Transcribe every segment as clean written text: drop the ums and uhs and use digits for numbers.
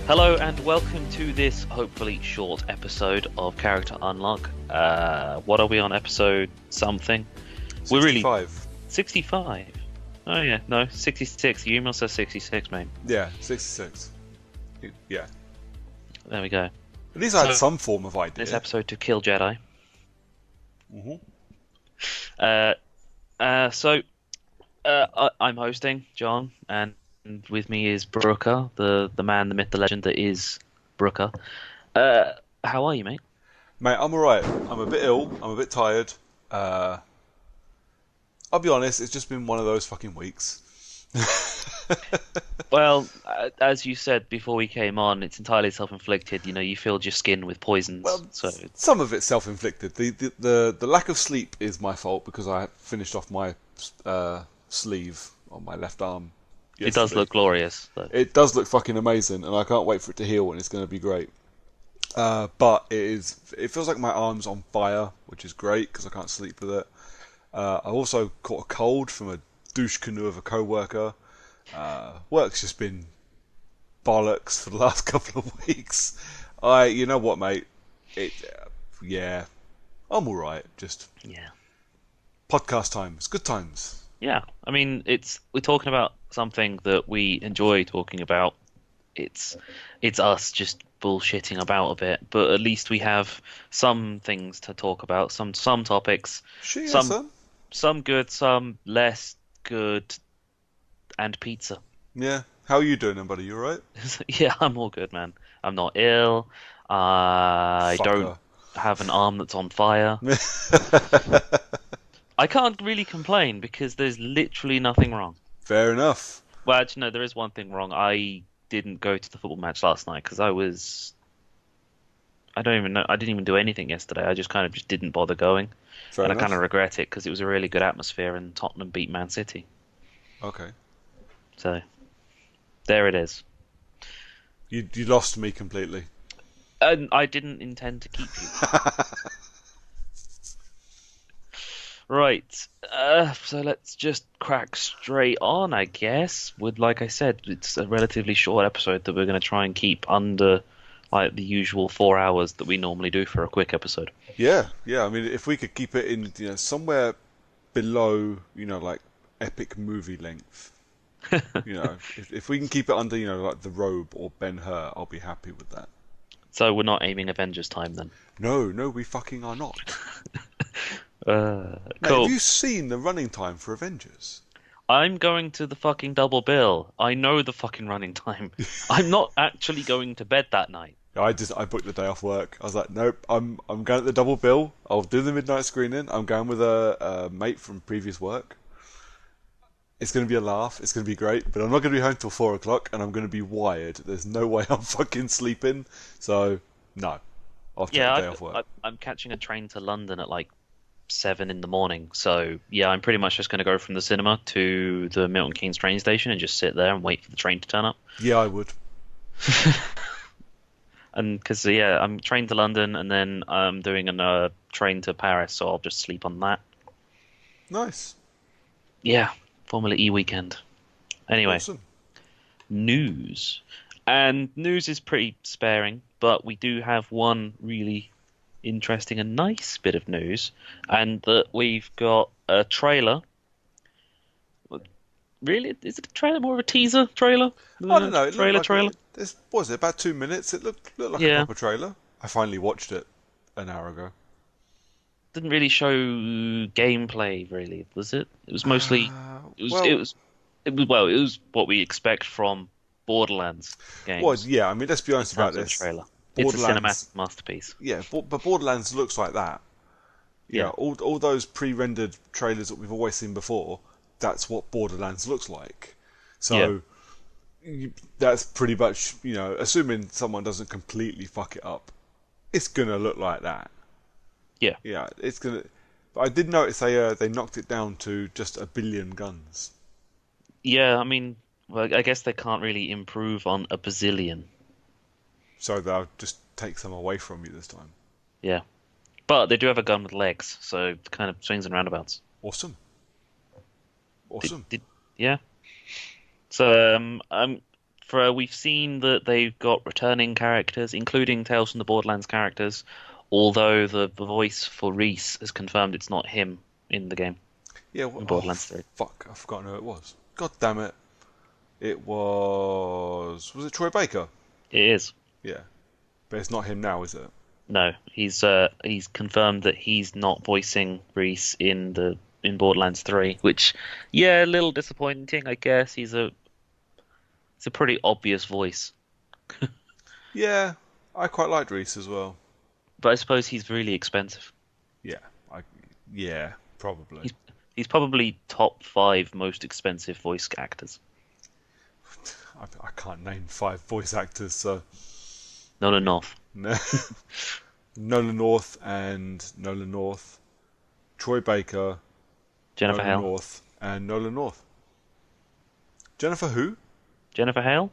Hello and welcome to this hopefully short episode of Character Unlock. What are we on, episode something? 65. We're really 65. Oh yeah, no, 66. Your email says 66, mate. Yeah, 66. Yeah. There we go. At least I had some form of idea. This episode to Kill Jedi. I'm hosting, John, and with me is Brooker, the man, the myth, the legend that is Brooker. How are you, mate? Mate, I'm alright. I'm a bit ill. I'm a bit tired. I'll be honest, it's just been one of those fucking weeks. Well, as you said before we came on, it's entirely self-inflicted. You know, you filled your skin with poisons. Well, so some of it's self-inflicted. The lack of sleep is my fault because I finished off my sleeve on my left arm yesterday. It does look glorious, though. It does look fucking amazing, and I can't wait for it to heal, and it's going to be great. But it feels like my arm's on fire, which is great because I can't sleep with it. I also caught a cold from a douche canoe of a co-worker. Work's just been bollocks for the last couple of weeks. You know what, mate? Yeah, I'm alright. Just podcast times, good times. Yeah, I mean, we're talking about something that we enjoy talking about. It's us just bullshitting about a bit, but at least we have some things to talk about, some topics, some good, some less good, and pizza. Yeah. How are you doing, then, buddy? You alright? Yeah, I'm all good, man. I'm not ill. I don't have an arm that's on fire. I can't really complain because there's literally nothing wrong. Fair enough. Well, actually, no, there is one thing wrong. I didn't go to the football match last night because I don't even know. I didn't even do anything yesterday. I just kind of just didn't bother going. Fair enough. I kind of regret it because it was a really good atmosphere and Tottenham beat Man City. Okay. So, there it is. You lost me completely. And I didn't intend to keep you. Right. So let's just crack straight on, I guess. Like I said, it's a relatively short episode that we're going to try and keep under like the usual 4 hours that we normally do for a quick episode. Yeah. I mean, if we could keep it in, somewhere below, like epic movie length. If we can keep it under, like The Robe or Ben-Hur, I'll be happy with that. So we're not aiming Avengers time then? No, we fucking are not. Cool. Have you seen the running time for Avengers? I'm going to the fucking double bill. I know the fucking running time. I'm not actually going to bed that night. I booked the day off work. I was like, nope, I'm going at the double bill. I'll do the midnight screening. I'm going with a mate from previous work. It's going to be a laugh. It's going to be great. But I'm not going to be home till 4 o'clock, and I'm going to be wired. There's no way I'm fucking sleeping. So, no. I'll take the day off work. I'm catching a train to London at like 7 in the morning. So, yeah, I'm pretty much just going to go from the cinema to the Milton Keynes train station and just sit there and wait for the train to turn up. Yeah, I would. And because, I'm trained to London and then I'm doing a train to Paris, so I'll just sleep on that. Nice. Yeah. Formula E weekend. Anyway, awesome. News. And news is pretty sparing, but we do have one really interesting and nice bit of news, and that we've got a trailer. Really? Is it a trailer? More of a teaser trailer? I don't know. Trailer? What was it, about 2 minutes? It looked like a proper trailer. I finally watched it an hour ago. Didn't really show gameplay, really, was it? It was mostly it was what we expect from Borderlands games. Well, yeah, I mean, let's be honest about this. Trailer. It's a cinematic masterpiece. Yeah, but Borderlands looks like that. Yeah, all those pre-rendered trailers that we've always seen before, that's what Borderlands looks like. So that's pretty much, assuming someone doesn't completely fuck it up, it's gonna look like that. Yeah, it's gonna. But I did notice they knocked it down to just 1 billion guns. Yeah, I mean, well, I guess they can't really improve on a bazillion. So they'll just take some away from you this time. Yeah, but they do have a gun with legs, so it kind of swings and roundabouts. Awesome. Yeah. So for we've seen that they've got returning characters, including Tales from the Borderlands characters. Although the voice for Reese has confirmed it's not him in the game Yeah. in Oh Borderlands 3. fuck! I've forgotten who it was. God damn it! It was. Was it Troy Baker? It is. Yeah, but it's not him now, is it? No, he's confirmed that he's not voicing Reese in Borderlands 3, which yeah, a little disappointing, I guess. It's a pretty obvious voice, Yeah, I quite liked Reese as well. but I suppose he's really expensive. Yeah, I. Yeah, probably. He's he's probably top 5 most expensive voice actors. I can't name 5 voice actors, so Not enough. no. Nolan North and Nolan North, Troy Baker, Jennifer Nolan Hale. North, and Nolan North. Jennifer who? Jennifer Hale?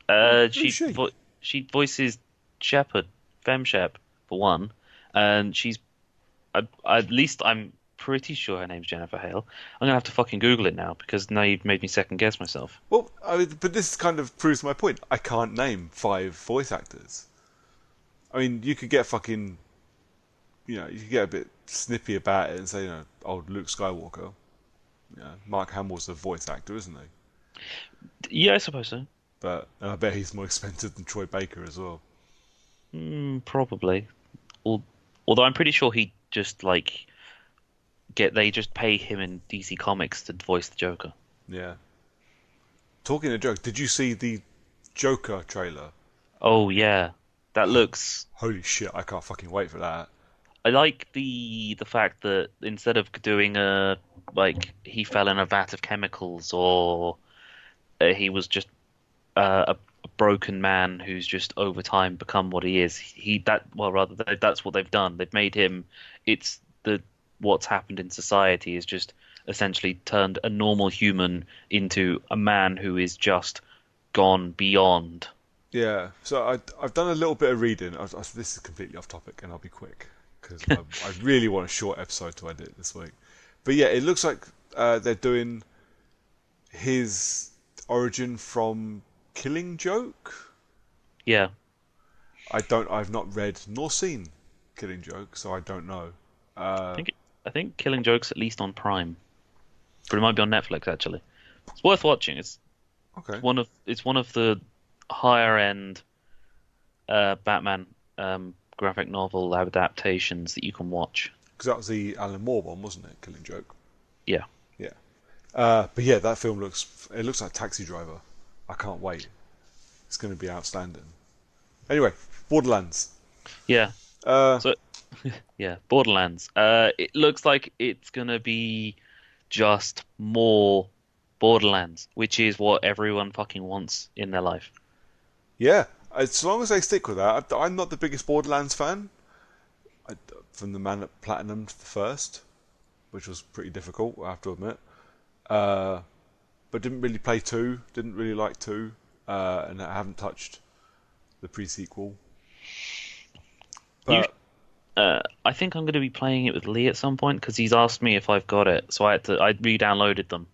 Who's she? She voices Shepard, Fem Shep, for one, and at least I'm pretty sure her name's Jennifer Hale. I'm gonna have to fucking Google it now because now you've made me second guess myself. Well, but this kind of proves my point. I can't name 5 voice actors. I mean, you could get fucking, you could get a bit snippy about it and say, old Luke Skywalker. Mark Hamill's a voice actor, isn't he? Yeah, I suppose so. And I bet he's more expensive than Troy Baker as well. Probably. Although I'm pretty sure he just they just pay him in DC Comics to voice the Joker. Yeah. Talking of Joker, did you see the Joker trailer? Oh yeah, that looks. Holy shit, I can't fucking wait for that. I like the fact that instead of doing he fell in a vat of chemicals or he was just a broken man who's just over time become what he is. That's what they've done. They've made him. It's the what's happened in society is just essentially turned a normal human into a man who is just gone beyond. Yeah, so I've done a little bit of reading. This is completely off topic, and I'll be quick because I really want a short episode to edit this week. But yeah, it looks like they're doing his origin from Killing Joke. Yeah, I've not read nor seen Killing Joke, so I don't know. I think Killing Joke's at least on Prime, but it might be on Netflix actually. It's worth watching. Okay. It's one of the higher end Batman graphic novel adaptations that you can watch. Because that was the Alan Moore one, wasn't it? Killing Joke. Yeah. Yeah. But yeah, that film looks like Taxi Driver. I can't wait. It's going to be outstanding. Anyway, Borderlands. Yeah. So yeah, Borderlands. It looks like it's gonna be just more Borderlands, which is what everyone fucking wants in their life. Yeah, as long as they stick with that. I'm not the biggest Borderlands fan. From the man at Platinum to the first, which was pretty difficult, I have to admit. But didn't really play 2, didn't really like 2, and I haven't touched the pre-sequel. But I think I'm going to be playing it with Lee at some point because he's asked me if I've got it, so I re-downloaded them.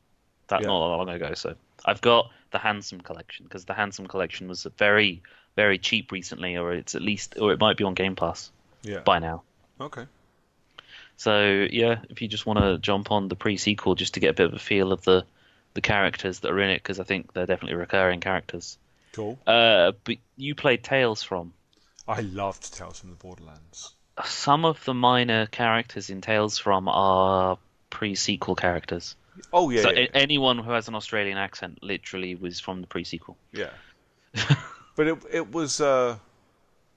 Not that long ago, so I've got the Handsome Collection because the Handsome Collection was very, very cheap recently, or it might be on Game Pass by now. Okay. So yeah, if you just want to jump on the pre-sequel just to get a bit of a feel of the characters that are in it, because I think they're definitely recurring characters. Cool. But you played Tales from. I loved Tales from the Borderlands. Some of the minor characters in Tales from are pre-sequel characters. Oh yeah. So yeah. anyone who has an Australian accent literally was from the pre-sequel. Yeah. But it was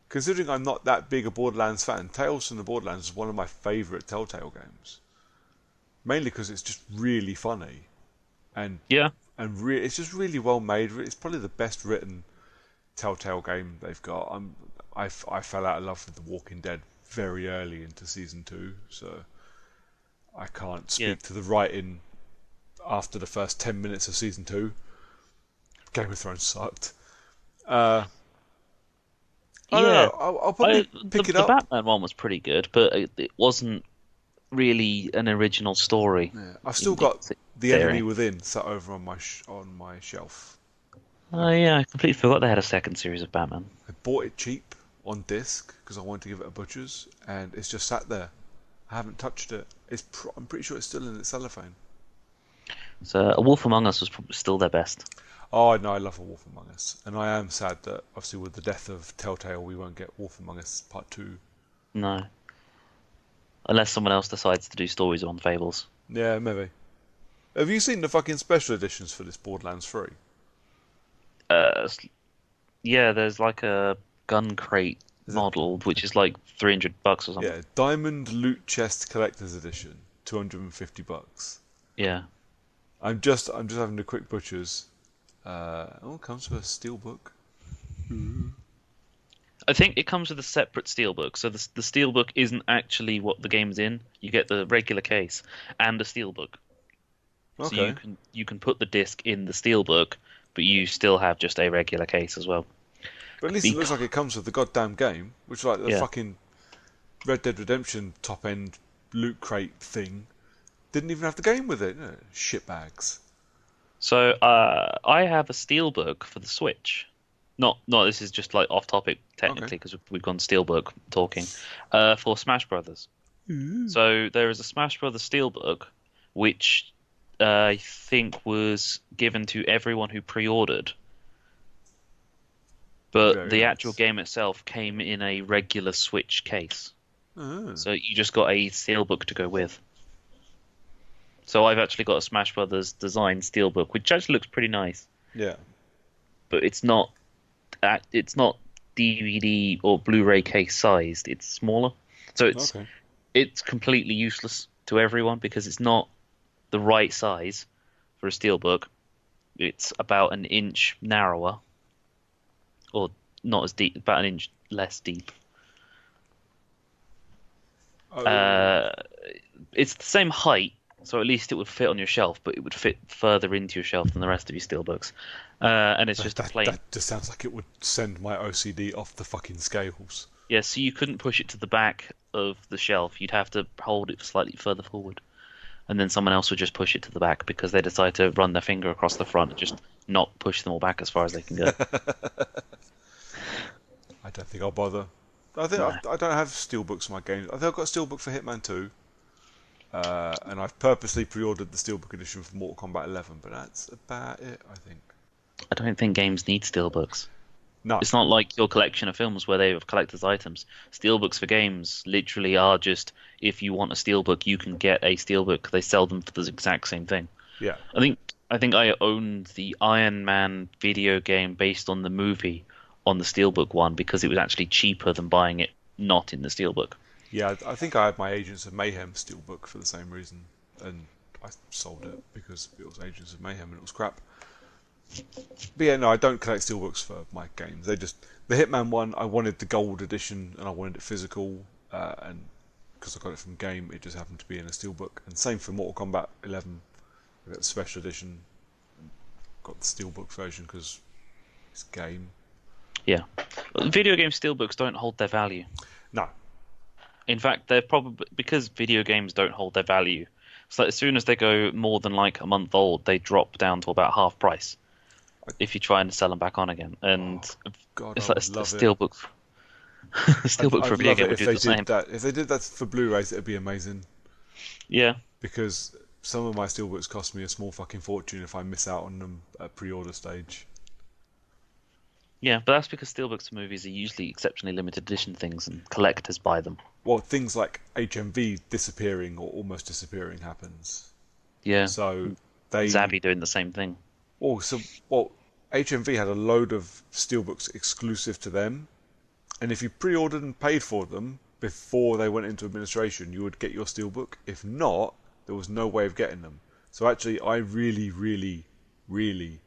considering I'm not that big a Borderlands fan. Tales from the Borderlands is one of my favourite Telltale games. Mainly because it's just really funny, and it's just really well made. It's probably the best written Telltale game they've got. I fell out of love with The Walking Dead very early into season 2, so I can't speak to the writing after the first 10 minutes of season 2. Game of Thrones sucked. I don't know. I'll probably pick it up. The Batman one was pretty good, but it wasn't really an original story. Yeah. I've still got The Enemy Within sat over on my shelf. I, Oh yeah, I completely forgot they had a second series of Batman. I bought it cheap on disc because I wanted to give it a butcher's, and it's just sat there. I haven't touched it. I'm pretty sure it's still in its cellophane. So A Wolf Among Us was probably still their best. Oh no, I love A Wolf Among Us, and I am sad that obviously with the death of Telltale, we won't get Wolf Among Us Part Two. No, unless someone else decides to do stories on Fables. Yeah, maybe. Have you seen the fucking special editions for this Borderlands 3? Uh, yeah, there's like a gun crate Is it? model which is like $300 or something. Yeah, Diamond Loot Chest Collector's Edition, $250. Yeah. I'm just having a quick butcher's. Oh, it comes with a steelbook. I think it comes with a separate steelbook. So the steelbook isn't actually what the game's in. You get the regular case and a steelbook. So Okay, you can put the disc in the steelbook, but you still have just a regular case as well. but at least it looks like Because, it comes with the goddamn game, which like the yeah. fucking Red Dead Redemption top end loot crate thing didn't even have the game with it. Shitbags. So I have a steelbook for the Switch. Not this is just like off topic Okay. technically because we've gone steelbook talking. For Smash Brothers. So there is a Smash Brothers steelbook, which I think was given to everyone who pre-ordered, but Very the actual nice. game itself came in a regular Switch case. Ah, So you just got a steelbook to go with. So I've actually got a Smash Brothers design steelbook, which actually looks pretty nice, yeah. but it's not DVD or Blu-ray case sized. It's smaller, so Okay. it's completely useless to everyone because it's not the right size for a steelbook. It's about an inch narrower, or not as deep, about an inch less deep. Oh, Uh, it's the same height, so at least it would fit on your shelf, but it would fit further into your shelf than the rest of your steelbooks. And it's that, just a that plain. that just sounds like it would send my OCD off the fucking scales. Yeah, so you couldn't push it to the back of the shelf. You'd have to hold it slightly further forward, and then someone else would just push it to the back because they decide to run their finger across the front and just not push them all back as far as they can go. I don't think I'll bother. I think No. I don't have steelbooks for my games. I think I've got a steelbook for Hitman 2, and I've purposely pre-ordered the steelbook edition for Mortal Kombat 11, but that's about it, I think. I don't think games need steelbooks. No, It's not like your collection of films where they have collector's items. Steelbooks for games literally are just if you want a steelbook, you can get a steelbook. They sell them for the exact same thing. yeah, I think I owned the Iron Man video game based on the movie on the steelbook one because it was actually cheaper than buying it not in the steelbook. yeah. I think I had my Agents of Mayhem steelbook for the same reason, and I sold it because it was Agents of Mayhem and it was crap. But yeah, no, I don't collect steelbooks for my games. The Hitman one. I wanted the gold edition and I wanted it physical, and because I got it from Game, it just happened to be in a steelbook. And same for Mortal Kombat 11. I got the special edition, got the steelbook version because it's Game. Yeah. Video game steelbooks don't hold their value. No, In fact, they're probably because video games don't hold their value. So as soon as they go more than like a month old, they drop down to about half price I, if you try and sell them back on again. And oh God, I it's like would a love it. steelbook. A steelbook for a I'd video love game it would if do they the did same. that. If they did that for Blu-rays, it'd be amazing. Yeah. Because some of my steelbooks cost me a small fucking fortune if I miss out on them at pre-order stage. Yeah, but that's because steelbooks for movies are usually exceptionally limited edition things and collectors buy them. Well, things like HMV disappearing or almost disappearing happens. Yeah. So they Zabby doing the same thing. also well HMV had a load of steelbooks exclusive to them, and if you pre-ordered and paid for them before they went into administration, you would get your steelbook. If not, there was no way of getting them. So actually, I really, really, really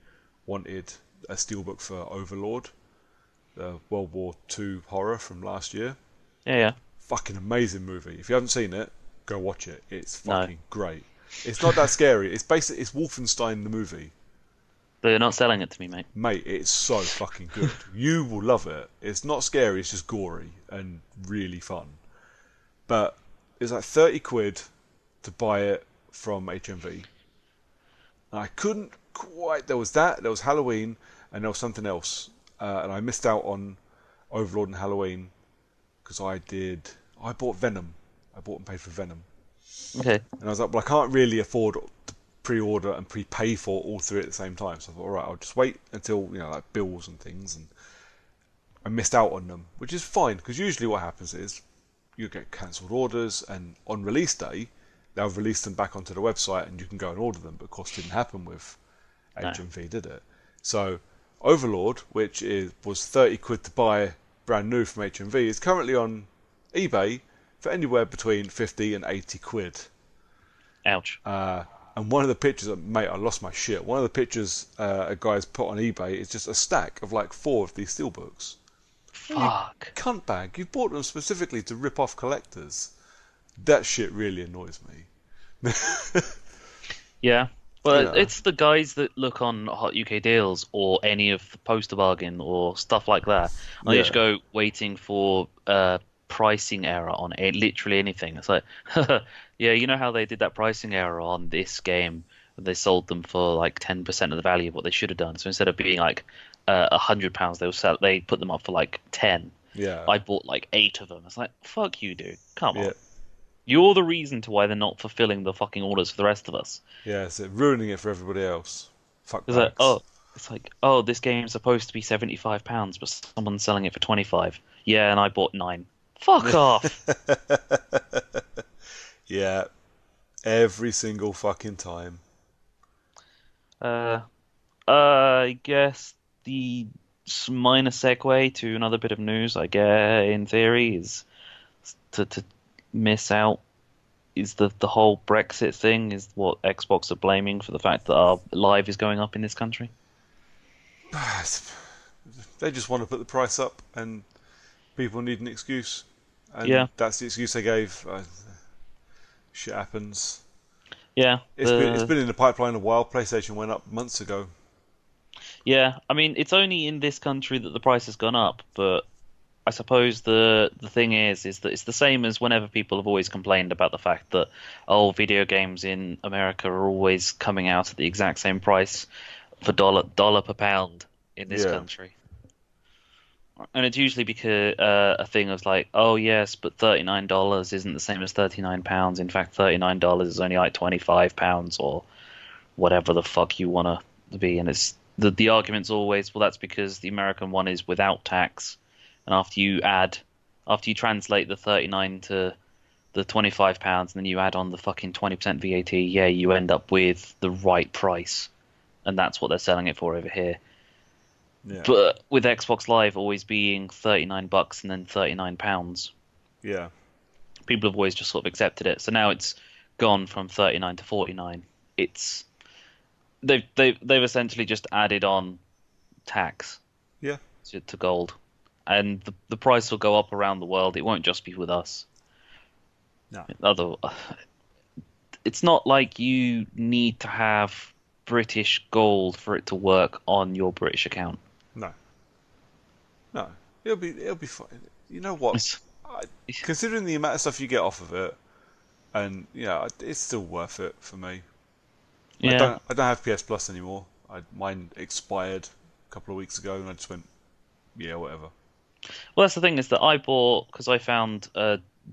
wanted a steelbook for Overlord, the World War II horror from last year. Yeah, yeah. Fucking amazing movie. If you haven't seen it, go watch it. It's No. fucking great. It's not that scary. It's Wolfenstein the movie. They're not selling it to me, mate. Mate, it's so fucking good. You will love it. It's not scary, it's just gory and really fun. But it's like 30 quid to buy it from HMV. And I couldn't quite. There was that, there was Halloween, and there was something else, and I missed out on Overlord and Halloween because I bought Venom. I bought and paid for Venom, Okay. and I was like, well, I can't really afford to pre-order and prepay for all three at the same time. So I thought, all right, I'll just wait until like bills and things, and I missed out on them, which is fine because usually what happens is you get cancelled orders, and on release day they'll release them back onto the website and you can go and order them. But of course, didn't happen with No. HMV, did it? So Overlord, which was 30 quid to buy brand new from HMV, is currently on eBay for anywhere between 50 and 80 quid. Ouch. And one of the pictures, mate, I lost my shit. One of the pictures a guy's put on eBay is just a stack of like 4 of these steelbooks. You Fuck. cunt bag, you bought them specifically to rip off collectors. That shit really annoys me. Yeah. Well, Yeah. it's the guys that look on Hot UK Deals or any of the Poster Bargain or stuff like that. I Yeah. just go waiting for pricing error on it, literally anything. it's like, yeah, you know how they did that pricing error on this game? They sold them for like 10% of the value of what they should have done. So instead of being like £100, they put them up for like 10. Yeah. I bought like 8 of them. It's like, fuck you, dude. Come Yeah. on. You're the reason to why they're not fulfilling the fucking orders for the rest of us. Yeah, so ruining it for everybody else. Fuck It's like, bags. this game's supposed to be £75, but someone's selling it for 25. Yeah, and I bought 9. Fuck off. Yeah, every single fucking time. Uh, I guess the minor segue to another bit of news, I guess, in theory, is to miss out is the whole Brexit thing is what Xbox are blaming for the fact that our live is going up in this country. They just want to put the price up, and people need an excuse, and Yeah, that's the excuse they gave. Shit happens. yeah, It's been in the pipeline a while. PlayStation went up months ago. yeah. I mean, it's only in this country that the price has gone up, but I suppose the thing is that it's the same as whenever people have always complained about the fact that video games in America are always coming out at the exact same price for dollar per pound in this Yeah, country. And it's usually because a thing of like, oh yes, but $39 isn't the same as £39. In fact, $39 is only like £25 or whatever the fuck you want to be. And it's the argument's always, well, that's because the American one is without tax, and after you translate the 39 to the £25, and then you add on the fucking 20% VAT, yeah, you end up with the right price, and that's what they're selling it for over here. yeah, But with Xbox Live always being $39 and then £39, yeah, people have always just sort of accepted it. So now it's gone from 39 to 49. It's they've essentially just added on tax yeah. to gold, and the price will go up around the world. It won't just be with us. No, It's not like you need to have British gold for it to work on your British account. no, no. It'll be fine. You know what? It's, I, Considering the amount of stuff you get off of it, and it's still worth it for me. yeah. I don't have PS Plus anymore. Mine expired a couple of weeks ago, and I just went, yeah, whatever. Well, that's the thing is that I bought because I found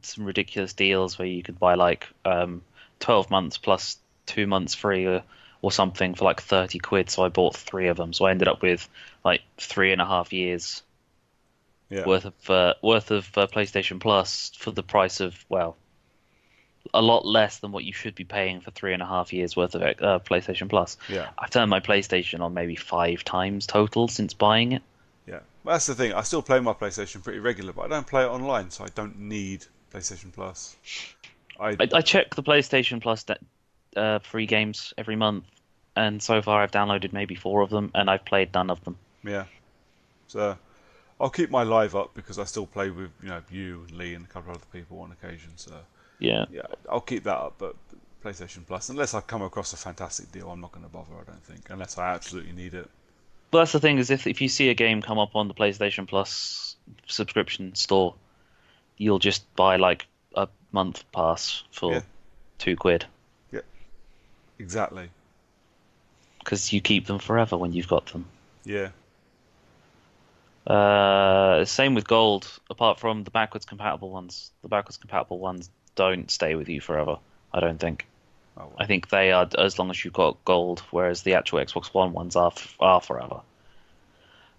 some ridiculous deals where you could buy like 12 months plus 2 months free or something for like 30 quid. So I bought 3 of them. So I ended up with like 3.5 years Yeah, worth of PlayStation Plus for the price of, well, a lot less than what you should be paying for 3.5 years worth of PlayStation Plus. yeah, I've turned my PlayStation on maybe 5 times total since buying it. yeah. Well, that's the thing. I still play my PlayStation pretty regular, but I don't play it online, so I don't need PlayStation Plus. I I check the PlayStation Plus free games every month, and so far I've downloaded maybe 4 of them, and I've played none of them. Yeah. So I'll keep my live up because I still play with you and Lee and a couple of other people on occasion. So Yeah. yeah, I'll keep that up. But PlayStation Plus, unless I come across a fantastic deal, I'm not going to bother. I don't think, unless I absolutely need it. But that's the thing is if you see a game come up on the PlayStation Plus subscription store, you'll just buy like a month pass for Yeah, £2 yeah, exactly. because you keep them forever when you've got them. Yeah, Same with gold. Apart from the backwards compatible ones, don't stay with you forever. I don't think. Oh I well. think they are as long as you've got gold, whereas the actual Xbox One ones are forever.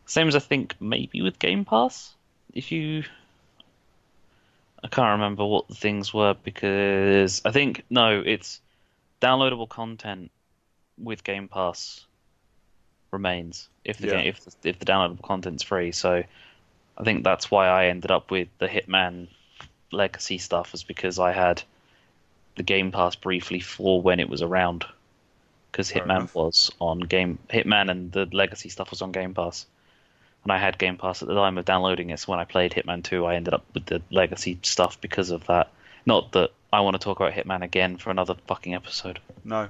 Same as I think maybe with Game Pass. If you, I can't remember what the things were because I think no, it's downloadable content with Game Pass remains if the Yeah. game if the downloadable content's free. So I think that's why I ended up with the Hitman Legacy stuff was because I had the Game Pass briefly for when it was around because Fair enough. Hitman and the Legacy stuff was on Game Pass. And I had Game Pass at the time of downloading it, so when I played Hitman 2, I ended up with the Legacy stuff because of that. Not that I want to talk about Hitman again for another fucking episode. No.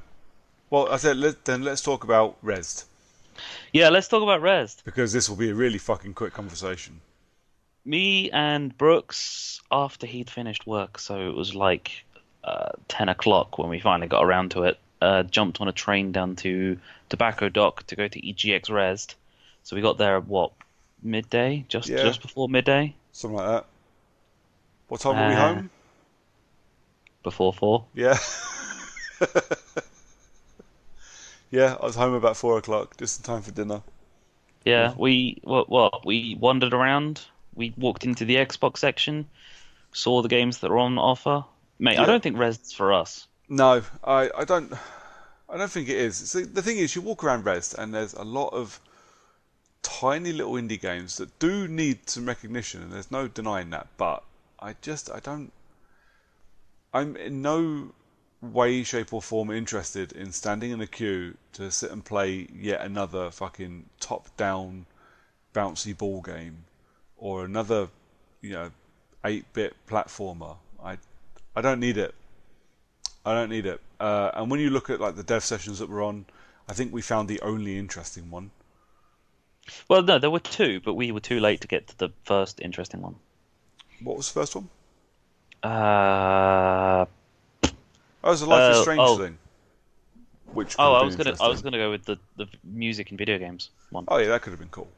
Well, I said then let's talk about Rezzed Yeah, let's talk about Rezzed. because this will be a really fucking quick conversation. Me and Brooks, after he'd finished work, so it was like 10 o'clock when we finally got around to it, jumped on a train down to Tobacco Dock to go to EGX Rezzed. So we got there at what, midday? Yeah, Just before midday? something like that. What time were we Uh, home? Before 4. Yeah. Yeah, I was home about 4 o'clock, just in time for dinner. Yeah, Yeah. we wandered around. We walked into the Xbox section, saw the games that were on offer. Mate, I Yeah. don't think Rezzed's for us. No, I don't think it is. See, the thing is, you walk around Rezzed and there's a lot of tiny little indie games that do need some recognition, and there's no denying that. But I don't. I'm in no way, shape, or form interested in standing in a queue to sit and play yet another fucking top-down bouncy ball game or another, you know, 8-bit platformer. I don't need it. I don't need it. And when you look at like the dev sessions that we're on, I think we found the only interesting one. Well, no, there were two, but we were too late to get to the first interesting one. What was the first one? Uh, Oh, it was a Life is Strange oh, thing, which could have been I was interesting. gonna go with the music and video games one. Oh yeah, that could have been cool.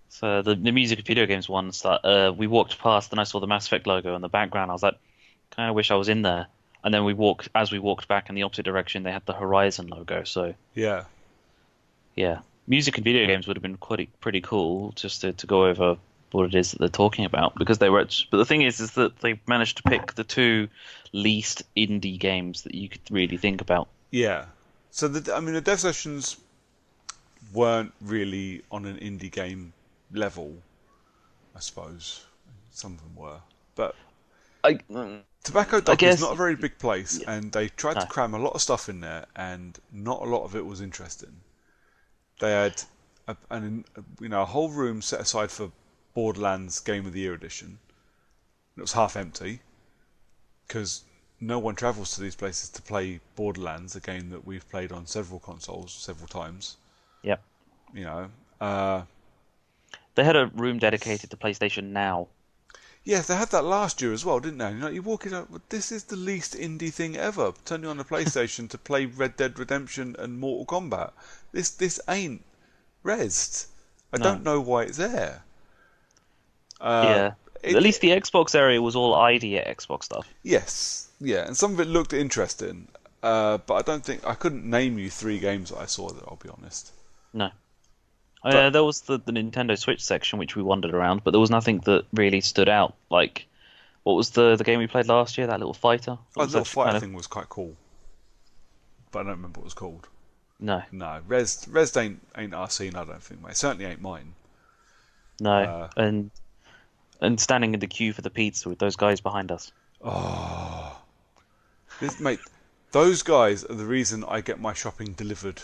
So the music and video games one start. We walked past, and I saw the Mass Effect logo in the background. I was like, kind of wish I was in there. And then as we walked back in the opposite direction, they had the Horizon logo. So Yeah, yeah, music and video games would have been pretty cool just to go over what it is that they're talking about because they were. But the thing is that they managed to pick the two least indie games that you could really think about. yeah. So I mean, the dev sessions weren't really on an indie game level, I suppose. Some of them were, but I Tobacco I Dock is guess not a very big place, yeah, and they tried to no, cram a lot of stuff in there, and not a lot of it was interesting. They had a whole room set aside for Borderlands Game of the Year edition. It was half empty because no one travels to these places to play Borderlands, a game that we've played on several consoles several times. yeah. You know, uh, They had a room dedicated to PlayStation Now. yeah, they had that last year as well, didn't they? You know, you walk in, this is the least indie thing ever. Turning on the PlayStation to play Red Dead Redemption and Mortal Kombat. This ain't Rezzed. I No, don't know why it's there. Uh, yeah. At least it the Xbox area was all ID at Xbox stuff. Yes, yeah, and some of it looked interesting, but I couldn't name you three games that I saw there. I'll be honest. No. But There was the Nintendo Switch section which we wandered around, but there was nothing that really stood out. Like, what was the game we played last year? That little fighter? That oh, the was little actually fighter kind of thing was quite cool, but I don't remember what it was called. no, No, Res ain't our scene. I don't think, mate. It certainly ain't mine. no, Uh, and standing in the queue for the pizza with those guys behind us. oh, mate, those guys are the reason I get my shopping delivered.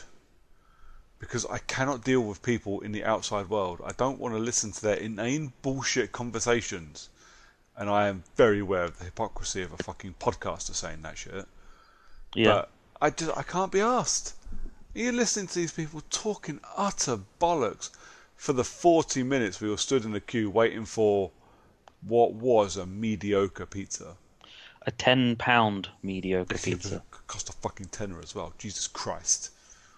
Because I cannot deal with people in the outside world. I don't want to listen to their inane bullshit conversations. And I am very aware of the hypocrisy of a fucking podcaster saying that shit. Yeah, But I can't be asked. You're listening to these people talking utter bollocks for the 40 minutes we were stood in the queue waiting for what was a mediocre pizza. a £10 mediocre It pizza. cost a fucking tenner as well. Jesus Christ.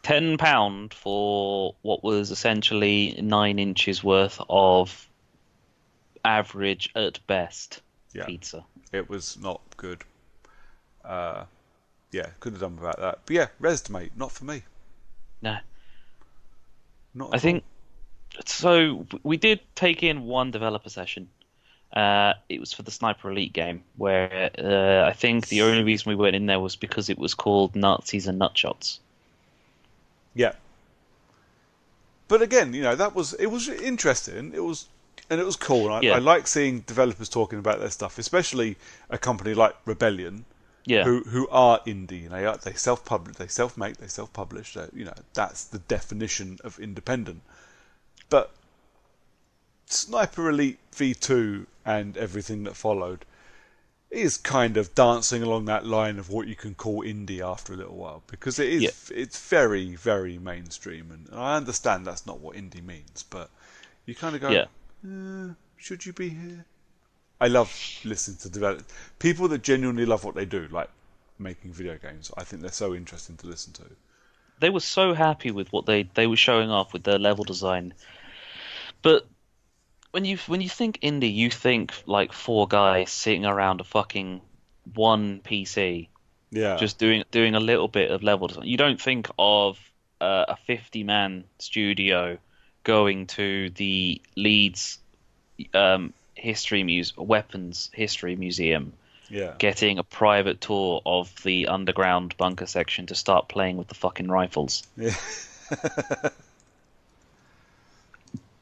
£10 for what was essentially 9 inches worth of average at best Yeah, pizza. it was not good. Uh, yeah, could have done without that. But yeah, Rezzed, mate, not for me. No, Not I at all. think so. We did take in one developer session. It was for the Sniper Elite game, where I think the only reason we went in there was because it was called Nazis and Nutshots. Yeah, but again, it was interesting. It was cool. And I Yeah, like seeing developers talking about their stuff, especially a company like Rebellion, yeah, who are indie. They self-publish, they self-make, they self-publish. That's the definition of independent. But Sniper Elite V2 and everything that followed is kind of dancing along that line of what you can call indie after a little while, because yeah, it's very, very mainstream, and I understand that's not what indie means, but you kind of go, yeah. should you be here? I love listening to people that genuinely love what they do, like making video games. I think they're so interesting to listen to. They were so happy with what they were showing off with their level design. But when you think indie, you think like four guys sitting around a fucking one PC Yeah, just doing a little bit of level design. You don't think of a 50-man studio going to the Leeds weapons history museum, yeah, getting a private tour of the underground bunker section to start playing with the fucking rifles. yeah,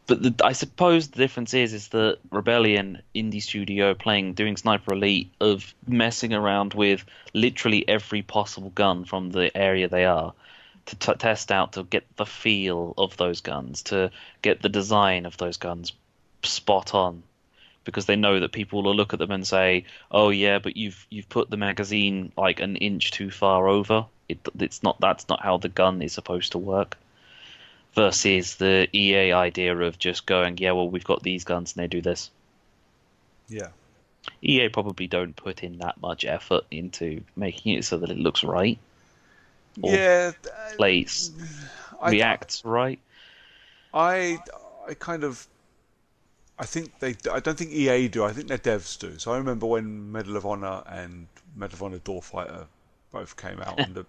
But I suppose the difference is that Rebellion indie studio doing Sniper Elite of messing around with literally every possible gun from the area they are to test out to get the feel of those guns, to get the design of those guns spot on, because they know that people will look at them and say, "Oh yeah, but you've put the magazine like an inch too far over. It's not that's not how the gun is supposed to work." Versus the EA idea of just going, yeah, well, we've got these guns and they do this. yeah, EA probably don't put in that much effort into making it so that it looks right or yeah. plays I, reacts right. I, I kind of I think I don't think EA do. I think their devs do. So I remember when Medal of Honor and Medal of Honor Doorfighter both came out, and the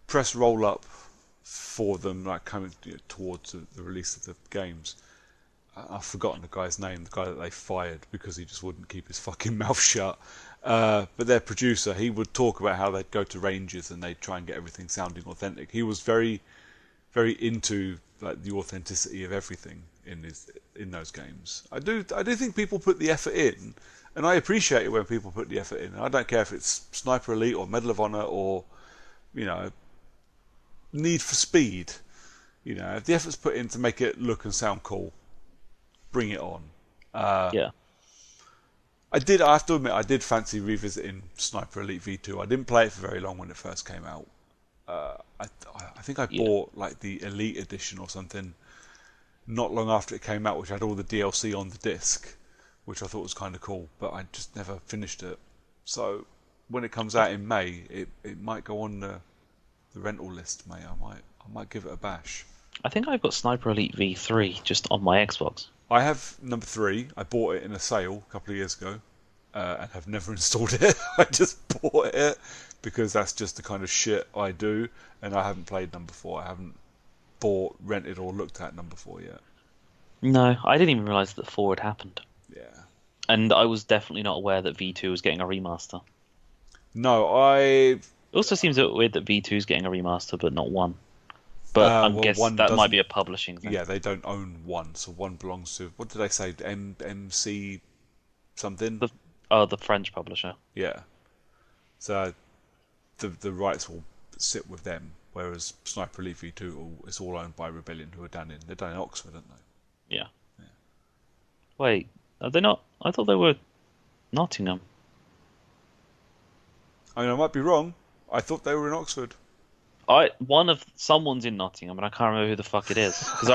press roll up for them, like coming towards the release of the games. I've forgotten the guy's name, the guy that they fired because he just wouldn't keep his fucking mouth shut. But their producer, he would talk about how they'd go to ranges and they'd try and get everything sounding authentic. He was very, very into like the authenticity of everything in those games. I do think people put the effort in, and I appreciate it when people put the effort in. I don't care if it's Sniper Elite or Medal of Honor or you know Need for Speed. If the effort's put in to make it look and sound cool, bring it on. Yeah, I have to admit, I did fancy revisiting Sniper Elite V2. I didn't play it for very long when it first came out. I think I yeah. bought like the Elite Edition or something not long after it came out, which had all the DLC on the disc, which I thought was kind of cool, but I just never finished it. So when it comes out in May, it might go on the rental list, mate. I might give it a bash. I think I've got Sniper Elite V3 just on my Xbox. I have number 3. I bought it in a sale a couple of years ago, and have never installed it. I just bought it because that's just the kind of shit I do, and I haven't played number 4. I haven't bought, rented, or looked at number 4 yet. No, I didn't even realize that 4 had happened. Yeah. And I was definitely not aware that V2 was getting a remaster. No, I. It also seems a bit weird that V2 is getting a remaster, but not 1. But I'm Well, guess one that might be doesn't. a publishing thing. Yeah, they don't own 1, so 1 belongs to. What did they say? MC something? The the French publisher. Yeah. So the rights will sit with them, whereas Sniper Elite V2 is all owned by Rebellion, who are they're down in Oxford, aren't they? Yeah. Wait, are they not? I thought they were Nottingham. I mean, I might be wrong. I thought they were in Oxford. Someone's in Nottingham, and I can't remember who the fuck it is because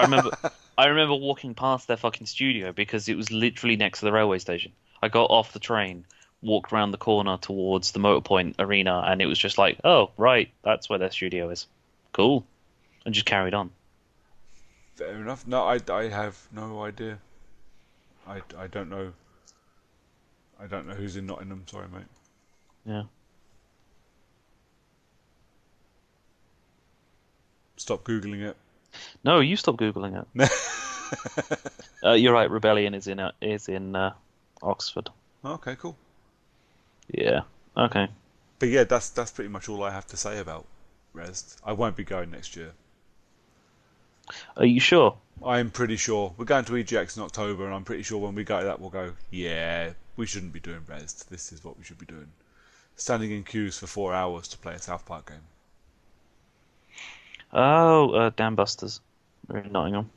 I remember walking past their fucking studio because it was literally next to the railway station. I got off the train, walked around the corner towards the Motorpoint Arena, and it was just like, oh right, that's where their studio is. Cool. And just carried on. Fair enough. No, I have no idea. I don't know. I don't know who's in Nottingham. Sorry, mate. Yeah. Stop googling it. No, you stop googling it. You're right. Rebellion is in Oxford. Okay, cool. Yeah. Okay. But yeah, that's pretty much all I have to say about Rezzed. I won't be going next year. Are you sure? I'm pretty sure we're going to EGX in October, and I'm pretty sure when we go to that, we'll go, yeah, we shouldn't be doing Rezzed. This is what we should be doing. Standing in queues for 4 hours to play a South Park game. Oh, Dam Busters. We're in Nottingham.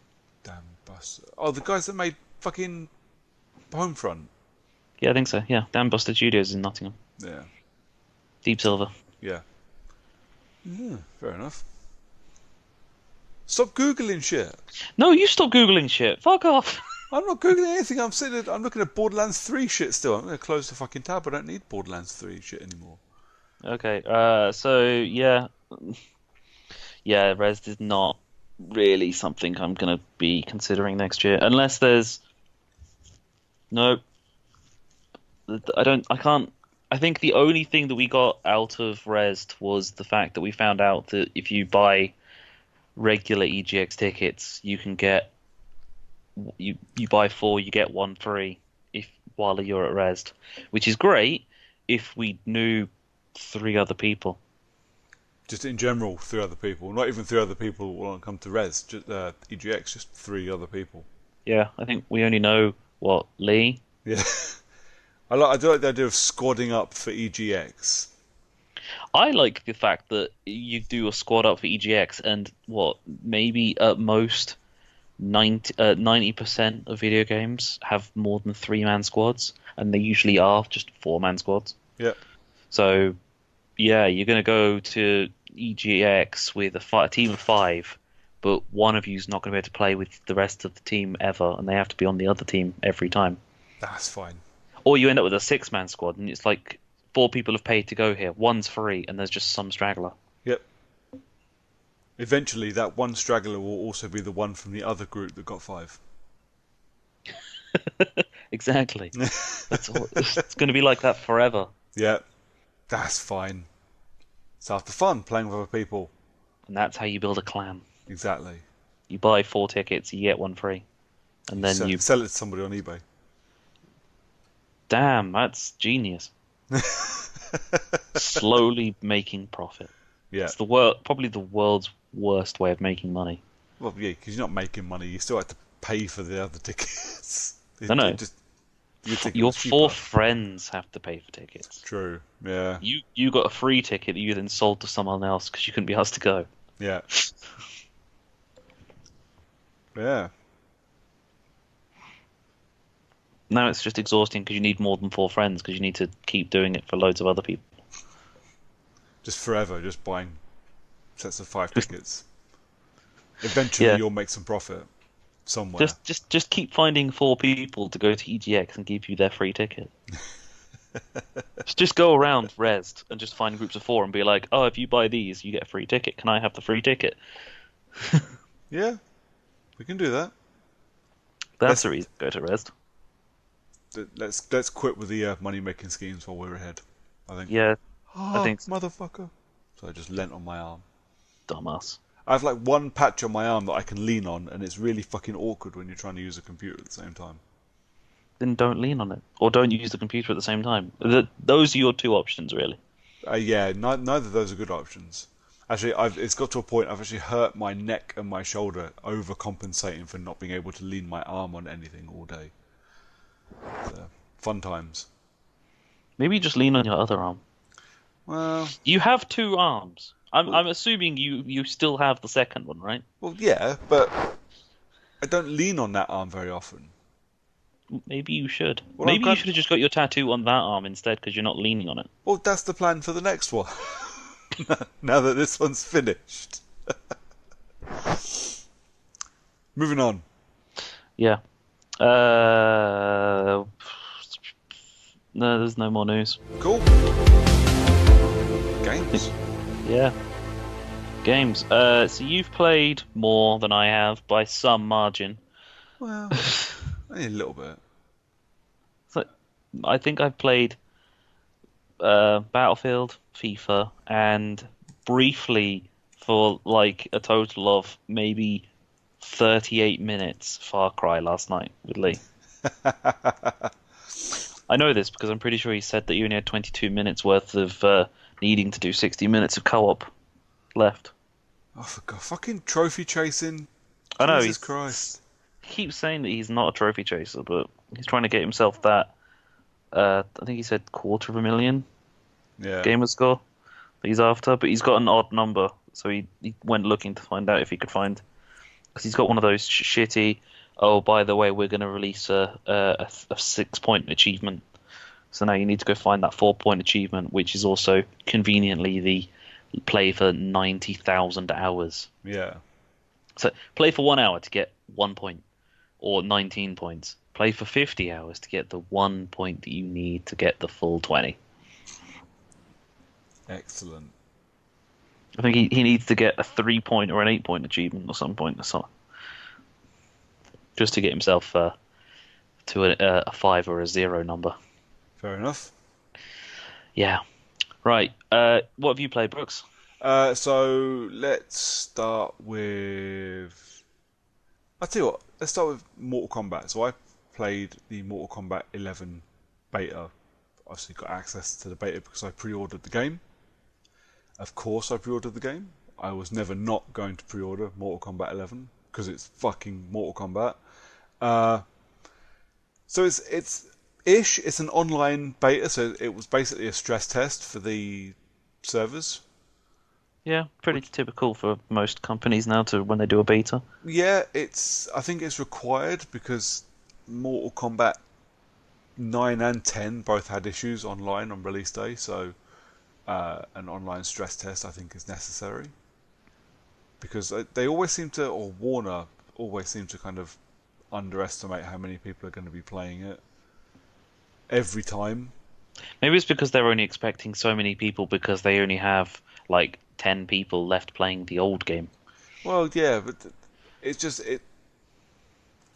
Damn bus. Oh, the guys that made fucking Homefront. Yeah, I think so. Yeah, Dam Buster Studios in Nottingham. Yeah. Deep Silver. Yeah. Yeah, fair enough. Stop googling shit. No, you stop googling shit. Fuck off. I'm not googling anything. I'm looking at Borderlands 3 shit still. I'm going to close the fucking tab. I don't need Borderlands 3 shit anymore. Okay. So yeah, Rezzed is not really something I'm gonna be considering next year, unless there's no. I don't. I can't. I think the only thing that we got out of Rezzed was the fact that we found out that if you buy regular EGX tickets, you can get you buy 4, you get 1 free if while you're at Rezzed, which is great if we knew 3 other people. Just in general, 3 other people. Not even 3 other people will come to Res. Just, EGX, just 3 other people. Yeah, I think we only know what Lee. Yeah. I do like the idea of squadding up for EGX. I like the fact that you do a squad up for EGX and maybe at most 90% of video games have more than 3-man squads, and they usually are just 4-man squads. Yeah. So, yeah, you're going to go to EGX with a team of 5, but one of you's not going to be able to play with the rest of the team ever, and they have to be on the other team every time. That's fine. Or you end up with a 6-man squad, and it's like 4 people have paid to go here, 1's free, and there's just some straggler. Yep. Eventually, that one straggler will also be the one from the other group that got 5. Exactly. That's all. It's going to be like that forever. Yeah. That's fine. It's half the fun, playing with other people. And that's how you build a clan. Exactly. You buy 4 tickets, you get 1 free. And then you sell it to somebody on eBay. Damn, that's genius. Slowly making profit. Yeah. It's probably the world's worst way of making money. Well, yeah, because you're not making money. You still have to pay for the other tickets. No. Your 4 friends have to pay for tickets. True. Yeah. You got a free ticket that you then sold to someone else because you couldn't be asked to go. Yeah. Yeah. Now it's just exhausting because you need more than 4 friends because you need to keep doing it for loads of other people. Just forever, just buying sets of 5 tickets. Eventually, you'll make some profit somewhere. Just keep finding 4 people to go to EGX and give you their free ticket. Just go around Rezzed and just find groups of 4 and be like, oh, if you buy these, you get a free ticket. Can I have the free ticket? Yeah, we can do that. That's the reason to go to Rezzed. Let's quit with the money making schemes while we're ahead. I think. Yeah, I think so. Motherfucker. So I just leant on my arm. Dumbass. I have like one patch on my arm that I can lean on, and it's really fucking awkward when you're trying to use a computer at the same time. Then don't lean on it, or don't use the computer at the same time. Those are your 2 options, really. Yeah, neither of those are good options. Actually, it's got to a point I've actually hurt my neck and my shoulder overcompensating for not being able to lean my arm on anything all day. So, fun times. Maybe just lean on your other arm. Well, you have 2 arms. I'm assuming you still have the second one, right? Well, yeah, but I don't lean on that arm very often. Maybe you should. Well, Maybe you should have just got your tattoo on that arm instead because you're not leaning on it. Well, that's the plan for the next one. Now that this one's finished. Moving on. Yeah. No, there's no more news. Cool. Games. Yeah. Games. So you've played more than I have by some margin. Well, only a little bit. So I think I've played Battlefield, FIFA, and briefly for like a total of maybe 38 minutes Far Cry last night with Lee. I know this because I'm pretty sure he said that you only had 22 minutes worth of needing to do 60 minutes of co-op left. I forgot. Fucking trophy chasing. I know Jesus Christ. he keeps saying that he's not a trophy chaser, but he's trying to get himself that. I think he said 250,000 Yeah. gamer score that he's after, but he's got an odd number, so he went looking to find out if he could find because he's got one of those shitty. Oh, by the way, we're going to release a 6 point achievement. So now you need to go find that 4 point achievement, which is also conveniently the play for 90,000 hours. Yeah. So play for 1 hour to get 1 point or 19 points. Play for 50 hours to get the 1 point that you need to get the full 20. Excellent. I think he needs to get a 3 point or an 8 point achievement or some point or so, just to get himself to a 5 or a 0 number. Fair enough. Yeah. Right. What have you played, Brooks? So let's start with. I'll tell you what. Let's start with Mortal Kombat. So I played the Mortal Kombat 11 beta. Obviously, got access to the beta because I pre-ordered the game. Of course, I pre-ordered the game. I was never not going to pre-order Mortal Kombat 11 because it's fucking Mortal Kombat. So it's ish. It's an online beta, so it was basically a stress test for the servers. Yeah, pretty typical for most companies now to when they do a beta. Yeah, it's. I think it's required because Mortal Kombat 9 and 10 both had issues online on release day, so an online stress test I think is necessary because they always seem to, or Warner always seem to kind of underestimate how many people are going to be playing it every time. Maybe it's because they're only expecting so many people because they only have like 10 people left playing the old game. Well, yeah, but it's just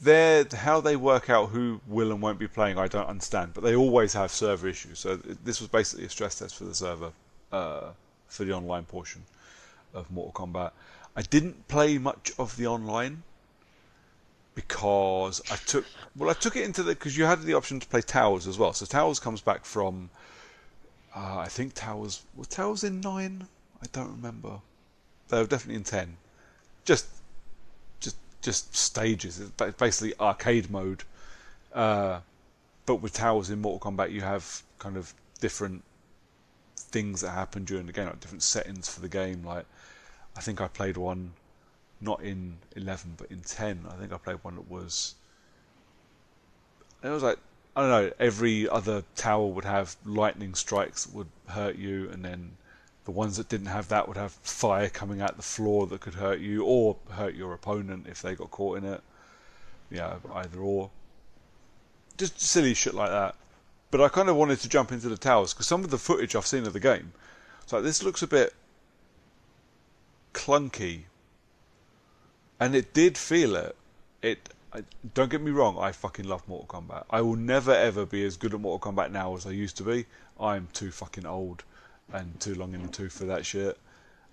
they're how they work out who will and won't be playing. I don't understand, but they always have server issues. So this was basically a stress test for the server, for the online portion of Mortal Kombat. I didn't play much of the online because I took it into the because you had the option to play Towers as well. So Towers comes back from I think Towers were Towers in 9. I don't remember. They were definitely in 10. Just just stages. It's basically arcade mode. But with Towers in Mortal Kombat, you have kind of different things that happen during the game, like different settings for the game. Like I think I played one not in 11 but in 10. I think I played one that was. It was like I don't know. Every other tower would have lightning strikes that would hurt you, and then the ones that didn't have that would have fire coming out the floor that could hurt you or hurt your opponent if they got caught in it. Yeah, either or. Just silly shit like that. But I kind of wanted to jump into the towers because some of the footage I've seen of the game, it's like this looks a bit clunky, and it did feel it. Don't get me wrong, I fucking love Mortal Kombat. I will never ever be as good at Mortal Kombat now as I used to be. I'm too fucking old and too long in the tooth for that shit.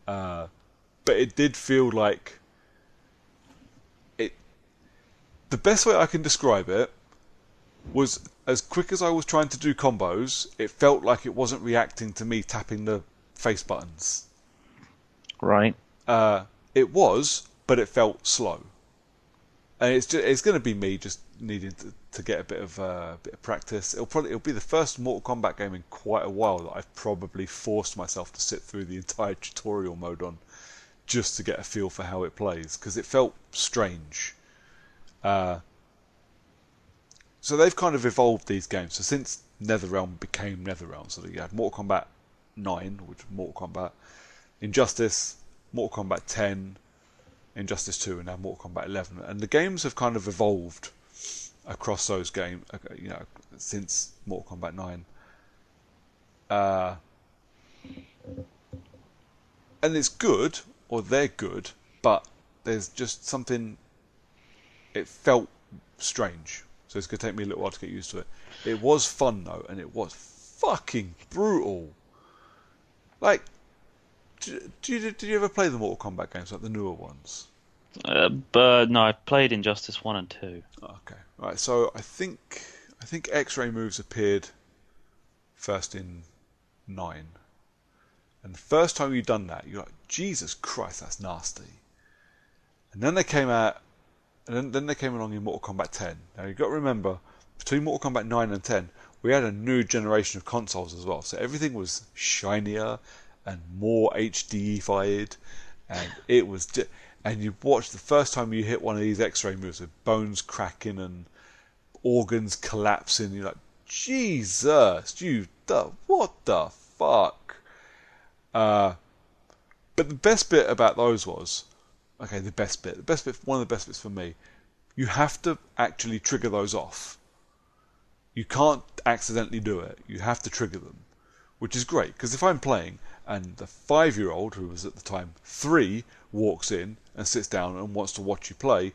But it did feel like it. The best way I can describe it was as quick as I was trying to do combos, it felt like it wasn't reacting to me tapping the face buttons. Right. It was, but it felt slow. And it's going to be me just needing to get a bit of practice. It'll be the first Mortal Kombat game in quite a while that I've probably forced myself to sit through the entire tutorial mode on, just to get a feel for how it plays because it felt strange. So they've kind of evolved these games. So since NetherRealm became NetherRealm, so that you had Mortal Kombat 9, which was Mortal Kombat, Injustice, Mortal Kombat 10, Injustice 2, and now Mortal Kombat 11. And the games have kind of evolved across those games, since Mortal Kombat 9. And it's good. or they're good, but there's just something. It felt strange, so it's gonna take me a little while to get used to it. It was fun though, and it was fucking brutal. Like, did you ever play the Mortal Kombat games, like the newer ones? But no, I played Injustice 1 and 2. Okay, right. So I think X-ray moves appeared first in 9, and the first time you've done that, you're like, Jesus Christ, that's nasty. And then they came out, and then they came along in Mortal Kombat 10. Now you've got to remember, between Mortal Kombat 9 and 10, we had a new generation of consoles as well, so everything was shinier and more HDified, and it was. And you watch the first time you hit one of these X-ray moves with bones cracking and organs collapsing, you're like, Jesus, what the fuck? But the best bit about those was, okay, one of the best bits for me, you have to actually trigger those off. You can't accidentally do it. You have to trigger them, which is great, because if I'm playing and the 5-year-old, who was at the time 3, walks in and sits down and wants to watch you play,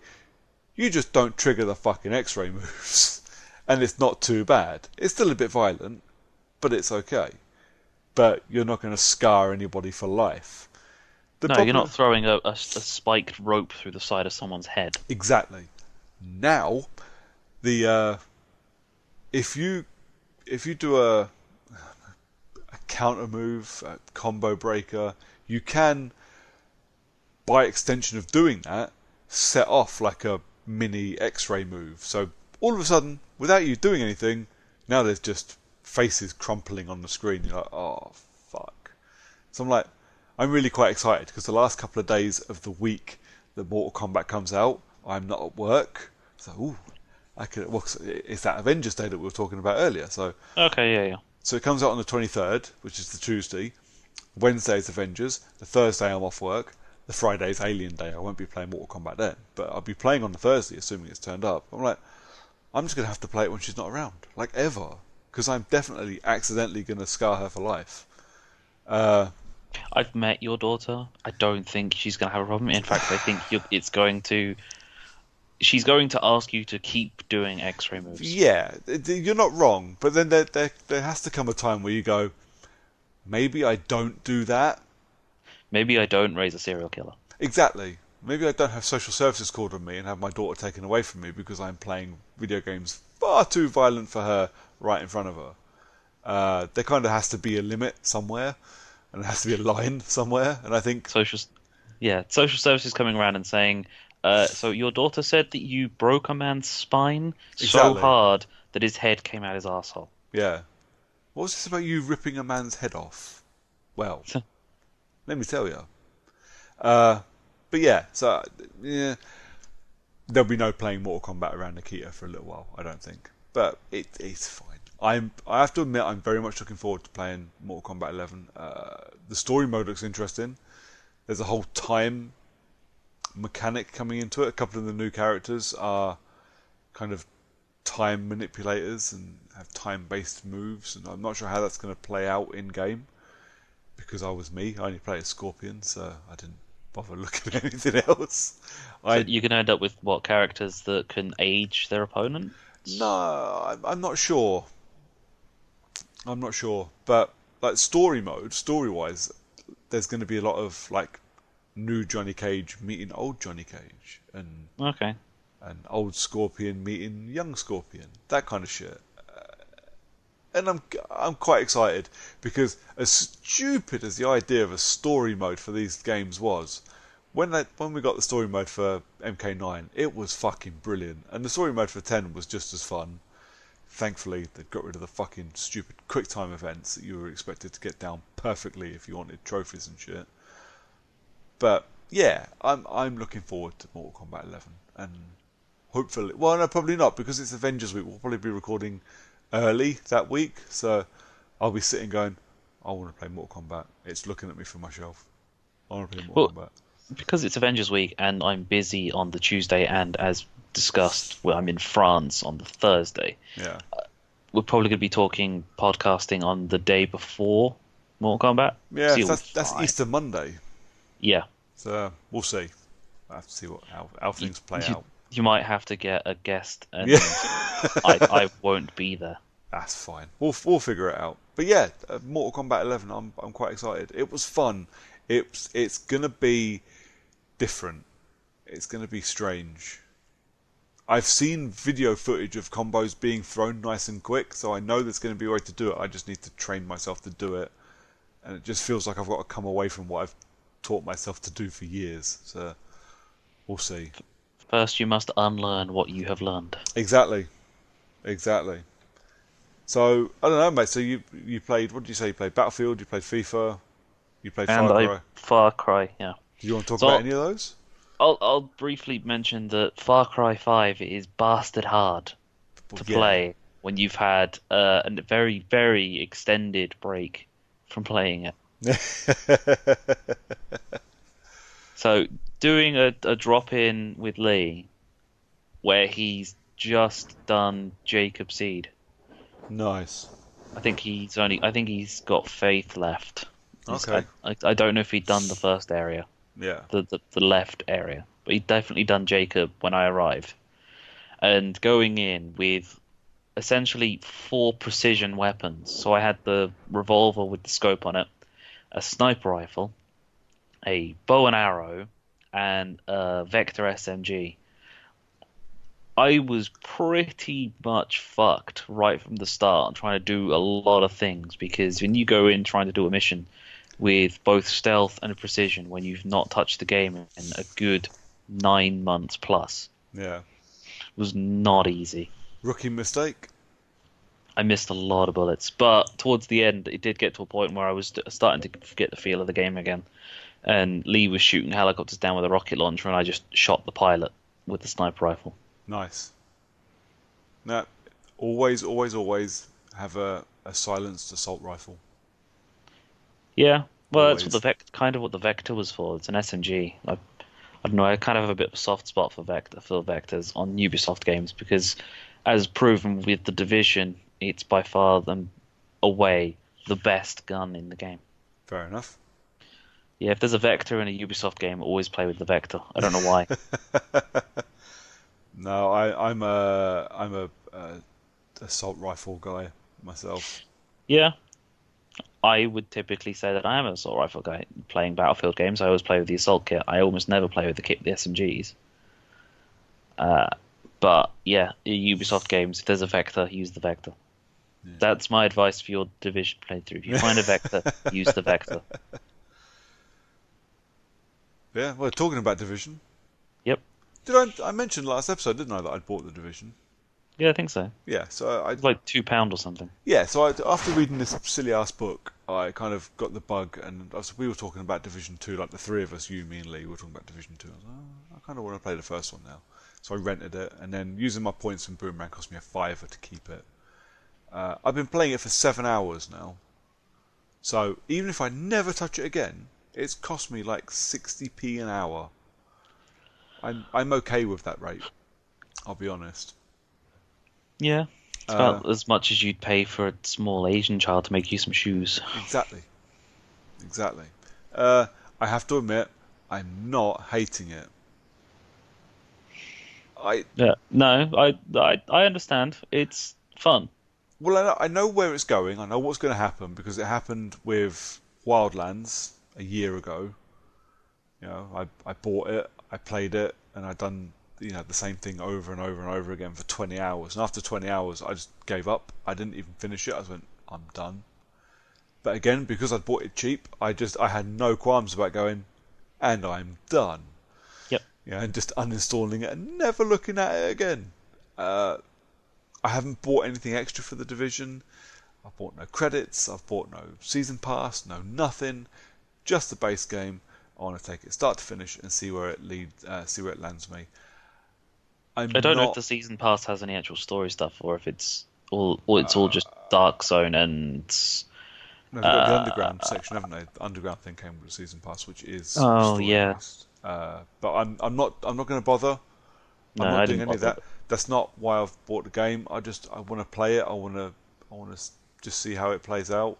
you just don't trigger the fucking X-ray moves, and it's not too bad. It's still a bit violent, but it's okay. But you're not going to scar anybody for life. You're not throwing a spiked rope through the side of someone's head. Exactly. Now, if you do a counter move, a combo breaker, you can, by extension of doing that, set off like a mini X-ray move. So all of a sudden, without you doing anything, now there's just faces crumpling on the screen. You're like, oh fuck. So I'm really quite excited, because the last couple of days of the week that Mortal Kombat comes out, I'm not at work. So it's that Avengers Day that we were talking about earlier. So okay, yeah. So it comes out on the 23rd, which is the Tuesday. Wednesday is Avengers. The Thursday I'm off work. The Friday is Alien Day. I won't be playing Mortal Kombat then, but I'll be playing on the Thursday, assuming it's turned up. I'm just going to have to play it when she's not around, like ever, because I'm definitely accidentally going to scar her for life. I've met your daughter. I don't think she's going to have a problem. In fact, I think she's going to ask you to keep doing X-ray moves. Yeah, you're not wrong, but then there has to come a time where you go, maybe I don't do that. Maybe I don't raise a serial killer. Exactly. Maybe I don't have social services called on me and have my daughter taken away from me because I'm playing video games far too violent for her right in front of her. There kind of has to be a limit somewhere, and there has to be a line somewhere, and I think... social services coming around and saying... so your daughter said that you broke a man's spine so hard that his head came out his arsehole. Yeah. What was this about you ripping a man's head off? Well, let me tell you. But yeah, so yeah, there'll be no playing Mortal Kombat around Nikita for a little while, I don't think. But it's fine. I have to admit, I'm very much looking forward to playing Mortal Kombat 11. The story mode looks interesting. There's a whole time mechanic coming into it. A couple of the new characters are kind of time manipulators and have time-based moves, and I'm not sure how that's going to play out in game, because I only play as Scorpion, so I didn't bother looking at anything else. So you're going to end up with what, characters that can age their opponent? No, I'm not sure. But like story-wise, there's going to be a lot of like new Johnny Cage meeting old Johnny Cage, and old Scorpion meeting young Scorpion, that kind of shit. And I'm quite excited, because as stupid as the idea of a story mode for these games was, when we got the story mode for MK9, it was fucking brilliant, and the story mode for 10 was just as fun. Thankfully, they got rid of the fucking stupid quick time events that you were expected to get down perfectly if you wanted trophies and shit. But yeah, I'm looking forward to Mortal Kombat 11, and hopefully, well, no, probably not, because it's Avengers week. We'll probably be recording early that week, so I'll be sitting going, I want to play Mortal Kombat. It's looking at me from my shelf. I want to play Mortal Kombat. Because it's Avengers week and I'm busy on the Tuesday, and as discussed, I'm in France on the Thursday. Yeah. We're probably going to be podcasting on the day before Mortal Kombat. Yeah, that's Easter Monday. Yeah. So we'll see. I have to see how You, things play you out. you might have to get a guest, Yeah, and I won't be there. that's fine. We'll figure it out. But yeah, Mortal Kombat 11. I'm quite excited. It was fun. It's gonna be different. It's gonna be strange. I've seen video footage of combos being thrown nice and quick, so I know there's going to be a way to do it. I just need to train myself to do it, and it just feels like I've got to come away from what I've taught myself to do for years. So we'll see. First, you must unlearn what you have learned. Exactly, exactly. So I don't know, mate. So you played? What did you say? You played Battlefield. You played FIFA. You played And Far I Cry. Far Cry, yeah. Do you want to talk So about any of those? I'll briefly mention that Far Cry 5 is bastard hard Well, to yeah. play when you've had a very, very extended break from playing it. So doing a drop in with Lee where he's just done Jacob Seed. Nice. I think he's got Faith left. Okay. I don't know if he'd done the first area, Yeah. the left area, but he'd definitely done Jacob when I arrived. And going in with essentially four precision weapons. So I had the revolver with the scope on it, a sniper rifle, a bow and arrow, and a Vector SMG. I was pretty much fucked right from the start, trying to do a lot of things because when you go in trying to do a mission with both stealth and precision, when you've not touched the game in a good 9 months plus, Yeah. was not easy. Rookie mistake. I missed a lot of bullets, but towards the end, it did get to a point where I was starting to get the feel of the game again. And Lee was shooting helicopters down with a rocket launcher, and I just shot the pilot with the sniper rifle. Nice. Now, always have a silenced assault rifle. Yeah, well, that's what Always. kind of what the Vector was for. It's an SMG. I don't know. I kind of have a bit of a soft spot for vectors on Ubisoft games because, as proven with the Division, it's by far and away the best gun in the game. Fair enough. Yeah, if there's a Vector in a Ubisoft game, always play with the Vector. I don't know why. No, I'm a assault rifle guy myself. Yeah, I would typically say that I am an assault rifle guy. Playing Battlefield games, I always play with the assault kit. I almost never play with the kit, the SMGs. Uh, but yeah, in Ubisoft games, if there's a Vector, use the Vector. That's my advice for your Division playthrough. If you find a Vector, use the Vector. Yeah. Well, talking about Division, Yep. I mentioned last episode, didn't I, that I'd bought the Division? Yeah, I think so. Yeah. So I It's like £2 or something. yeah. So after reading this silly ass book, I kind of got the bug, and we were talking about Division 2, like the three of us, you, me, and Lee, were talking about Division 2. I was like, oh, I kind of want to play the first one now. So I rented it, and then using my points from Boomerang cost me a fiver to keep it. I've been playing it for 7 hours now. So even if I never touch it again, it's cost me like 60p an hour. I'm okay with that rate. I'll be honest. Yeah. It's Uh, about as much as you'd pay for a small Asian child to make you some shoes. exactly, exactly. I have to admit, I'm not hating it. I Yeah. No, I understand. It's fun. well, I know where it's going. I know what's going to happen because it happened with Wildlands a year ago. You know, I bought it, I played it, and I done the same thing over and over and over again for 20 hours. And after 20 hours, I just gave up. I didn't even finish it. I just went, I'm done. But again, because I'd bought it cheap, I had no qualms about going, and I'm done. Yep. Yeah, and just uninstalling it and never looking at it again. I haven't bought anything extra for the Division. I've bought no credits. I've bought no season pass. No nothing. Just the base game. I want to take it start to finish and see where it leads. See where it lands me. I'm I don't know if not. the season pass has any actual story stuff or if it's all just Dark Zone and No, they've got the underground section, haven't they? The underground thing came with the season pass, which is oh story yeah. based. But I'm not going to bother. I'm No, not I doing didn't any of bother. that. That's not why I've bought the game. I want to play it. I want to just see how it plays out.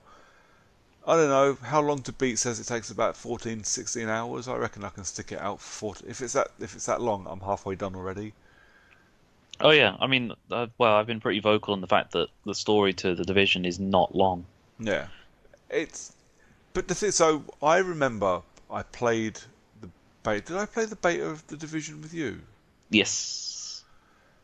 I don't know how long to beat. Says it takes about 14, 16 hours. I reckon I can stick it out for 40. If it's that long, I'm halfway done already. Oh yeah, I mean, well, I've been pretty vocal in the fact that the story to the Division is not long. Yeah, it's. But the thing, so I remember I played the beta. Did I play the beta of the Division with you? Yes.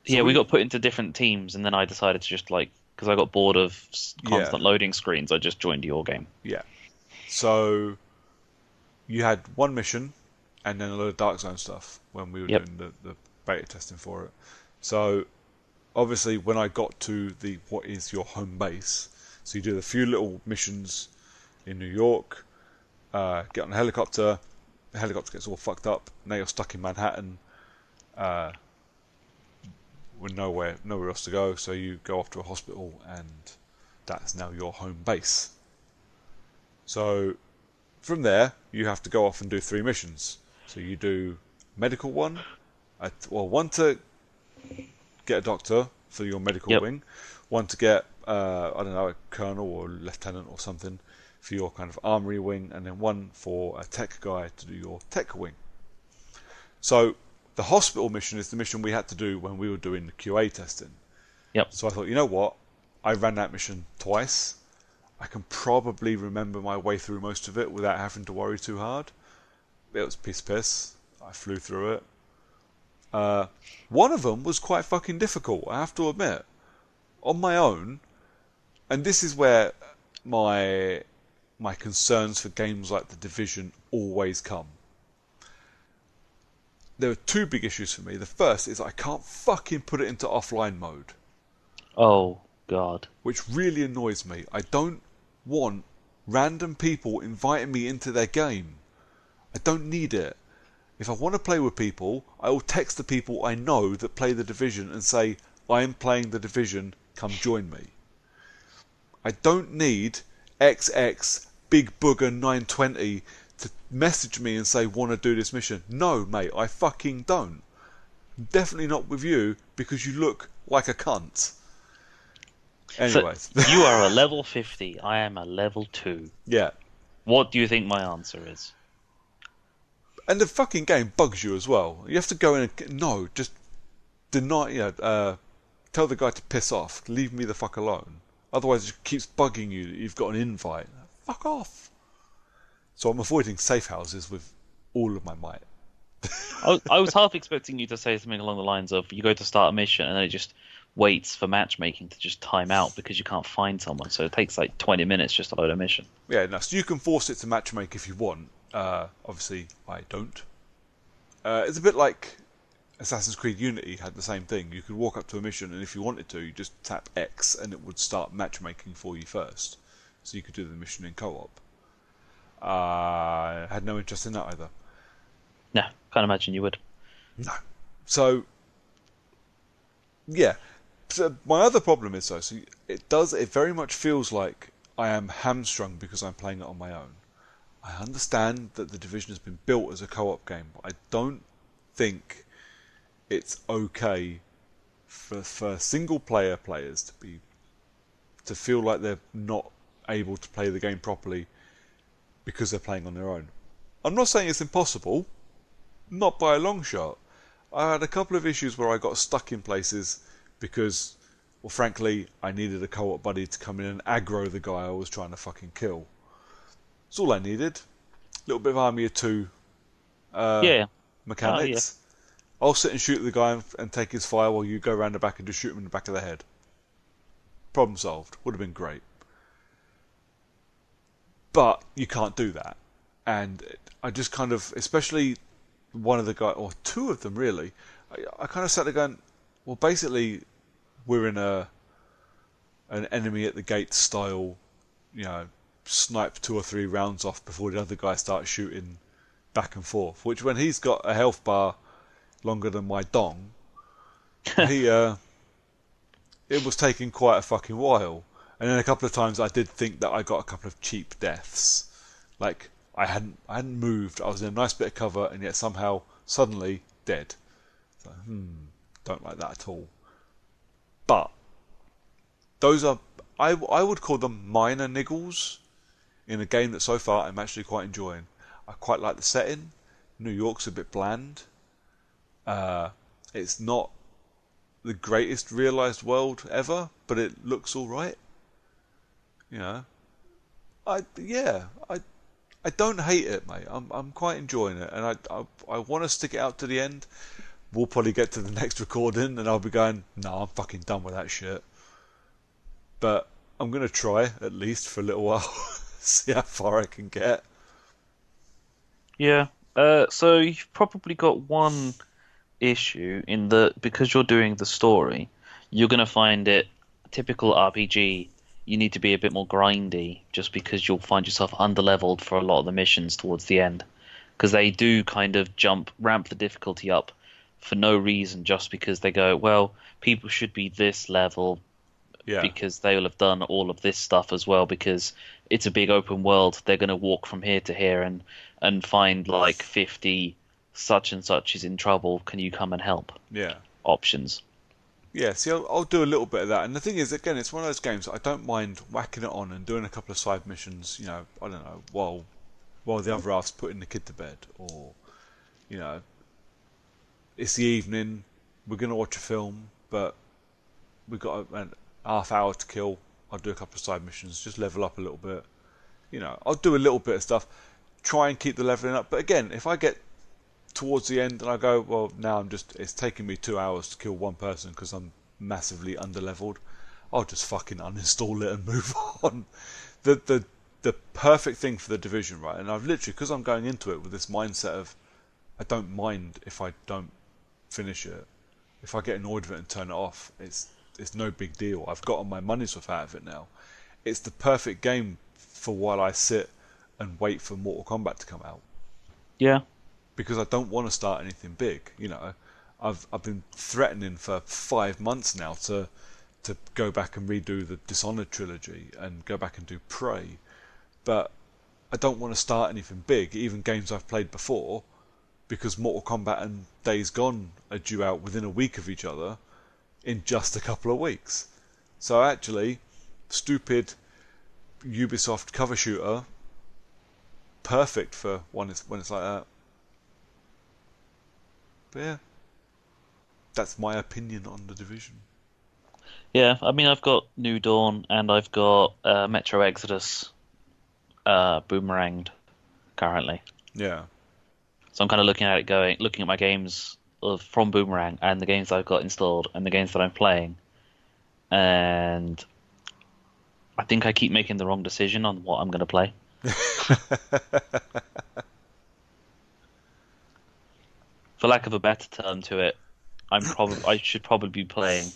So Yeah, we we, got put into different teams, and then I decided to just like, because I got bored of yeah, constant loading screens, I just joined your game. yeah. So you had one mission, and then a lot of Dark Zone stuff when we were Yep. doing the beta testing for it. So obviously, when I got to the what is your home base, so you do a few little missions in New York, get on a helicopter, the helicopter gets all fucked up, now you're stuck in Manhattan, uh, with nowhere else to go, so you go off to a hospital, and that's now your home base. So from there, you have to go off and do three missions. So you do medical one, one to get a doctor for your medical Yep. wing, one to get I don't know, a colonel or lieutenant or something for your kind of armory wing, and then one for a tech guy to do your tech wing. So the hospital mission is the mission we had to do when we were doing the QA testing. Yep. So I thought, you know what? I ran that mission twice. I can probably remember my way through most of it without having to worry too hard. It was piss. I flew through it. One of them was quite fucking difficult, I have to admit. On my own, and this is where my concerns for games like The Division always come. There are two big issues for me. The first is I can't fucking put it into offline mode, Oh God. which really annoys me. I don't want random people inviting me into their game. I don't need it. If I want to play with people, I will text the people I know that play The Division and say, I am playing The Division, come join me. I don't need XX Big Booger 920 to message me and say, want to do this mission. No, mate, I fucking don't. Definitely not with you, because you look like a cunt. So Anyways. you are a level 50. I am a level 2. Yeah. What do you think my answer is? And the fucking game bugs you as well. You have to go in and... No, just deny... tell the guy to piss off. Leave me the fuck alone. Otherwise it just keeps bugging you that you've got an invite. Fuck off. So I'm avoiding safe houses with all of my might. I was half expecting you to say something along the lines of you go to start a mission and then it just waits for matchmaking to just time out because you can't find someone. So it takes like 20 minutes just to load a mission. Yeah, no, so you can force it to matchmake if you want. Obviously, I don't. It's a bit like Assassin's Creed Unity had the same thing. You could walk up to a mission, and if you wanted to, you just tap X, and it would start matchmaking for you first. So you could do the mission in co-op. I had no interest in that either. No, can't imagine you would. No. So, yeah. So my other problem is though, so it very much feels like I am hamstrung because I'm playing it on my own. I understand that The Division has been built as a co-op game, but I don't think it's okay for single player players to feel like they're not able to play the game properly because they're playing on their own. I'm not saying it's impossible, not by a long shot. I had a couple of issues where I got stuck in places because, well, frankly, I needed a co-op buddy to come in and aggro the guy I was trying to fucking kill. That's all I needed. A little bit of Army of Two Yeah. mechanics. I'll sit and shoot the guy and take his fire while you go around the back and just shoot him in the back of the head. Problem solved. Would have been great. But you can't do that. And I just kind of, especially one of the guys, or two of them really, I kind of sat there going, well, basically, we're in an enemy at the gate style, snipe 2 or 3 rounds off before the other guy starts shooting back and forth. Which, when he's got a health bar longer than my dong, it was taking quite a fucking while. And then a couple of times I did think that I got a couple of cheap deaths. Like, I hadn't moved, I was in a nice bit of cover, and yet somehow, suddenly, dead. So, don't like that at all. But those are, I would call them minor niggles. in a game that so far I'm actually quite enjoying. I quite like the setting. New York's a bit bland. It's not the greatest realised world ever, but it looks all right. You know, I don't hate it, mate. I'm quite enjoying it, and I want to stick it out to the end. We'll probably get to the next recording, and I'll be going, no, I'm fucking done with that shit. But I'm gonna try at least for a little while, see how far I can get. Yeah. So you've probably got one issue in that because you're doing the story, you're gonna find it typical RPG. You need to be a bit more grindy, just because you'll find yourself underleveled for a lot of the missions towards the end, because they do kind of ramp the difficulty up for no reason, just because they go, well, people should be this level Yeah, because they will have done all of this stuff as well, because it's a big open world. They're going to walk from here to here and find like 50 such and such is in trouble. Can you come and help? yeah. Options. Yeah, see, I'll do a little bit of that. And the thing is, again, it's one of those games that I don't mind whacking it on and doing a couple of side missions, I don't know, while the other half's putting the kid to bed. Or, you know, it's the evening, we're going to watch a film, but we've got an half hour to kill. I'll do a couple of side missions, just level up a little bit. I'll do a little bit of stuff, try and keep the leveling up. But again, if I get towards the end and I go, well, now it's taking me 2 hours to kill one person because I'm massively underleveled, I'll just fucking uninstall it and move on. The perfect thing for the Division, right? And I've literally, because I'm going into it with this mindset of I don't mind if I don't finish it. If I get annoyed with it and turn it off, it's no big deal. I've gotten my money's worth out of it now. It's the perfect game for while I sit and wait for Mortal Kombat to come out, Yeah. because I don't want to start anything big. I've been threatening for 5 months now to go back and redo the Dishonored trilogy and go back and do Prey, but I don't want to start anything big, even games I've played before, because Mortal Kombat and Days Gone are due out within a week of each other in just a couple of weeks. So actually, stupid Ubisoft cover shooter, perfect for when it's like that. But yeah, that's my opinion on the Division. Yeah. I mean, I've got New Dawn and I've got Metro Exodus boomeranged currently. Yeah, So I'm kind of looking at my games from Boomerang and the games that I've got installed and the games that I'm playing, and I think I keep making the wrong decision on what I'm going to play. For lack of a better term to it, I should probably be playing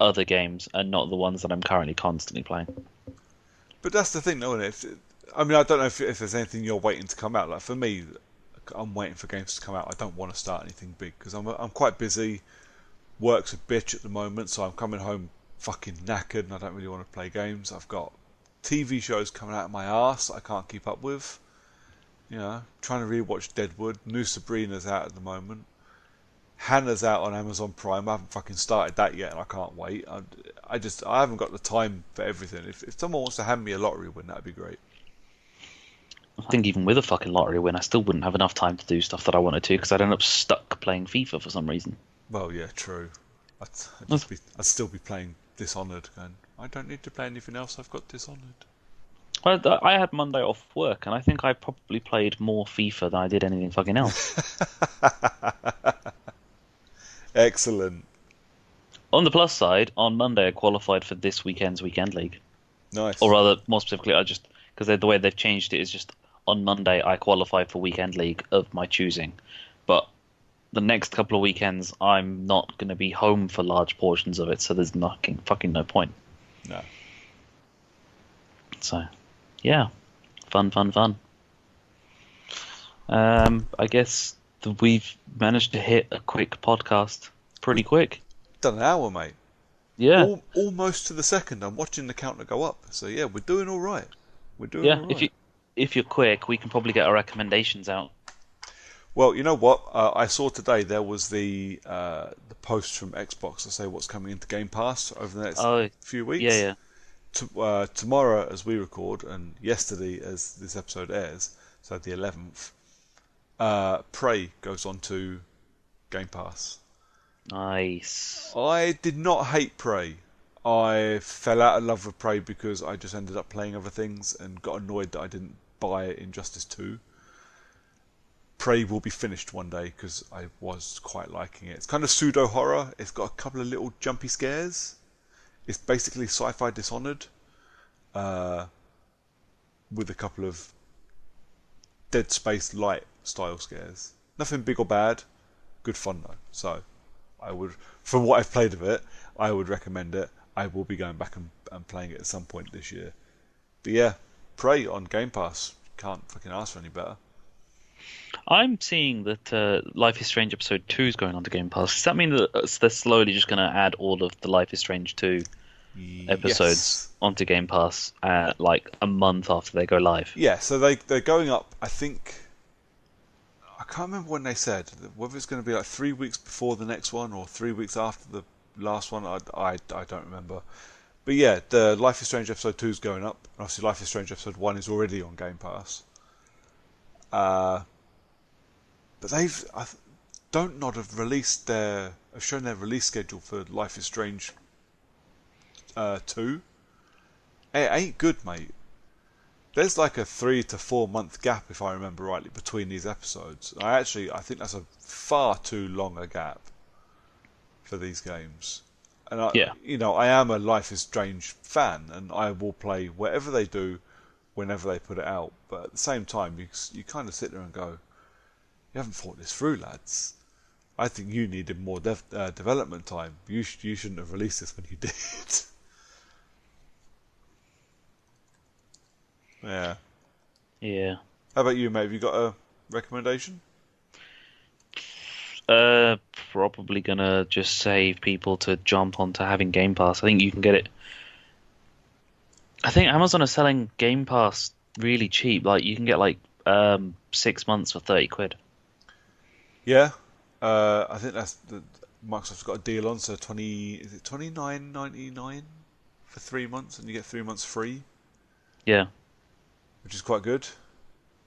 other games and not the ones that I'm currently constantly playing. but that's the thing, though, isn't it? I mean, I don't know if there's anything you're waiting to come out. Like for me, I'm waiting for games to come out. I don't want to start anything big because I'm quite busy. Work's a bitch at the moment, so I'm coming home fucking knackered, and I don't really want to play games. I've got TV shows coming out of my arse I can't keep up with. Trying to rewatch Deadwood. New Sabrina's out at the moment. Hannah's out on Amazon Prime. I haven't fucking started that yet, and I can't wait. I haven't got the time for everything. If someone wants to hand me a lottery win, that'd be great. I think even with a fucking lottery win, I still wouldn't have enough time to do stuff that I wanted to because I'd end up stuck playing FIFA for some reason. Well, yeah, true. I'd still be playing Dishonored, going, I don't need to play anything else. I've got Dishonored. I had Monday off work, and I think I probably played more FIFA than I did anything fucking else. Excellent. On the plus side, on Monday I qualified for this weekend's weekend league, Nice. or rather, more specifically, I just because the way they've changed it is just on Monday I qualified for weekend league of my choosing, but the next couple of weekends I'm not going to be home for large portions of it, so there's fucking no point. No. So, yeah, fun. I guess we've managed to hit a quick podcast pretty quick. Done an hour, mate. Yeah, Almost to the second. I'm watching the counter go up. So yeah, we're doing all right. We're doing yeah. all right. If you're quick, we can probably get our recommendations out. Well, you know what? I saw today there was the post from Xbox to say what's coming into Game Pass over the next Oh, few yeah, weeks. yeah. tomorrow as we record, and yesterday as this episode airs, so the 11th, Prey goes on to Game Pass. Nice. I did not hate Prey. I fell out of love with Prey because I just ended up playing other things and got annoyed that I didn't buy Injustice 2. Prey will be finished one day because I was quite liking it. It's kind of pseudo horror. It's got a couple of little jumpy scares. It's basically sci-fi Dishonored, with a couple of Dead Space light style scares. Nothing big or bad. Good fun though. So I would, from what I've played of it, I would recommend it. I will be going back and playing it at some point this year. But yeah, Prey on Game Pass. Can't fucking ask for any better. I'm seeing that Life is Strange Episode 2 is going on to Game Pass. Does that mean that they're slowly just going to add all of the Life is Strange 2 episodes Yes. onto Game Pass like a month after they go live? Yeah, so they're going up, I think, I can't remember when they said, whether it's going to be like 3 weeks before the next one or 3 weeks after the last one, I don't remember. But yeah, the Life is Strange Episode 2 is going up. Obviously Life is Strange Episode 1 is already on Game Pass. But don't not have shown their release schedule for Life is Strange 2. It ain't good, mate. There's like a 3 to 4 month gap, if I remember rightly, between these episodes. I think that's a far too long a gap for these games. And Yeah. I am a Life is Strange fan, and I will play whatever they do, whenever they put it out. But at the same time, you kind of sit there and go, you haven't thought this through, lads. I think you needed more development time. You shouldn't have released this when you did. Yeah. Yeah. How about you, mate? Have you got a recommendation? Probably gonna just save people to jump onto having Game Pass. I think you can get it. I think Amazon are selling Game Pass really cheap. Like you can get like 6 months for 30 quid. Yeah. I think Microsoft's got a deal on, so is it $29.99 for 3 months, and you get 3 months free, Yeah. which is quite good.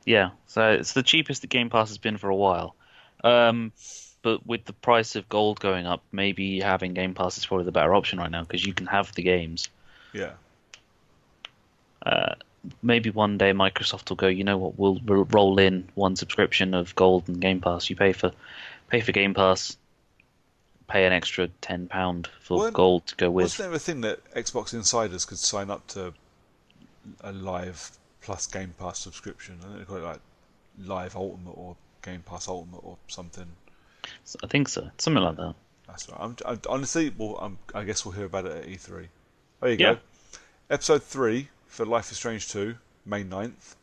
Yeah. So it's the cheapest that Game Pass has been for a while. But with the price of gold going up, maybe having Game Pass is probably the better option right now because you can have the games. Yeah. Maybe one day Microsoft will go, you know what, we'll roll in one subscription of gold and Game Pass. You pay for Game Pass, pay an extra £10 for Well, gold to go with. Wasn't there a thing that Xbox insiders could sign up to a Live plus Game Pass subscription? I think they call it like Live Ultimate or Game Pass Ultimate or something. I think so. Something like that. That's right. Honestly, I guess we'll hear about it at E3. There you Yeah. go. Episode 3 for Life is Strange 2, May 9th.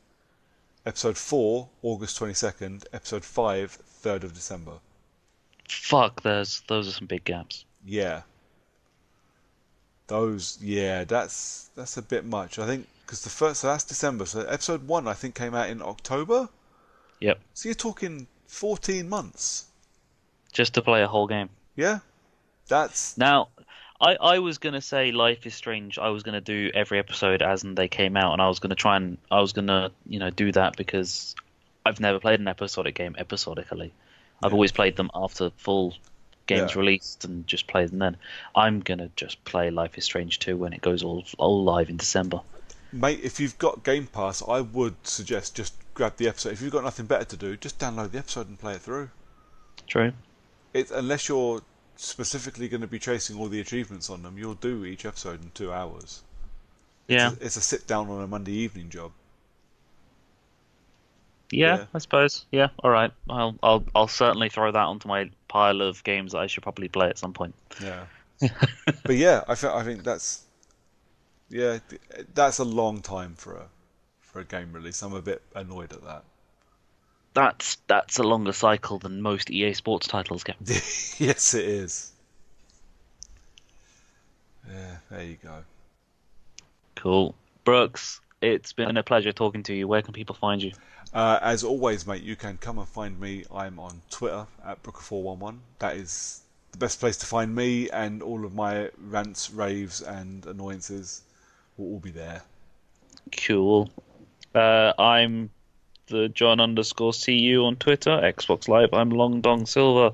Episode 4, August 22nd. Episode 5, 3rd of December. Fuck, those are some big gaps. Yeah. That's a bit much. I think, because so that's December. So episode 1, I think, came out in October. Yep. So you're talking 14 months. Just to play a whole game. Yeah. That's, Now, I was gonna say Life is Strange. I was gonna do every episode as and they came out, and I was gonna do that because I've never played an episodic game episodically. I've Yeah. always played them after full games Yeah. released and just played them then. I'm gonna just play Life is Strange 2 when it goes all live in December. mate, if you've got Game Pass, I would suggest just grab the episode. If you've got nothing better to do, just download the episode and play it through. True. Unless you're specifically going to be chasing all the achievements on them, you'll do each episode in 2 hours. Yeah. It's a sit down on a Monday evening job. Yeah, Yeah. I suppose. Yeah, all right. I'll certainly throw that onto my pile of games that I should probably play at some point. Yeah. But yeah, I think that's that's a long time for a game release. I'm a bit annoyed at that. That's a longer cycle than most EA Sports titles get. Yes, it is. Yeah, there you go. Cool. Brooks, it's been a pleasure talking to you. Where can people find you? As always, mate, you can come and find me. I'm on Twitter at Brooker411. That is the best place to find me and all of my rants, raves, and annoyances. we'll all be there. Cool. I'm the John_CU on Twitter, Xbox Live. I'm Long Dong Silver.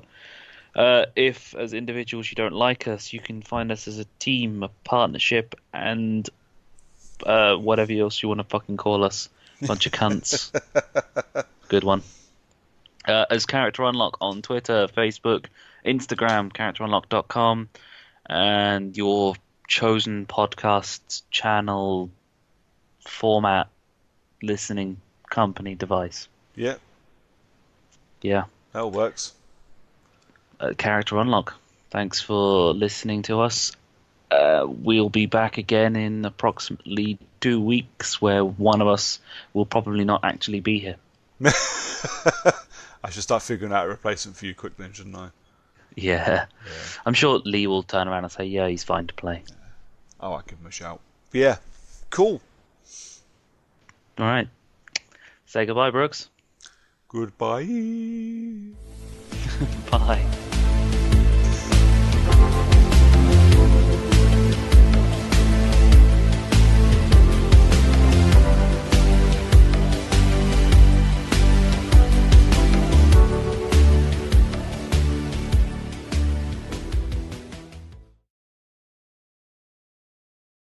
If, as individuals, you don't like us, you can find us as a team, a partnership, and whatever else you want to fucking call us. Bunch of cunts. Good one. As Character Unlock on Twitter, Facebook, Instagram, characterunlock.com, and your chosen podcast channel format listening company device. Yeah, Yeah. that all works. Character Unlock. Thanks for listening to us. We'll be back again in approximately 2 weeks, where one of us will probably not actually be here. I should start figuring out a replacement for you quick then, shouldn't I? Yeah. Yeah. I'm sure Lee will turn around and say, yeah, he's fine to play. Oh, I'll give him a shout. But yeah, cool. All right. Say goodbye, Brooks. Goodbye. Bye.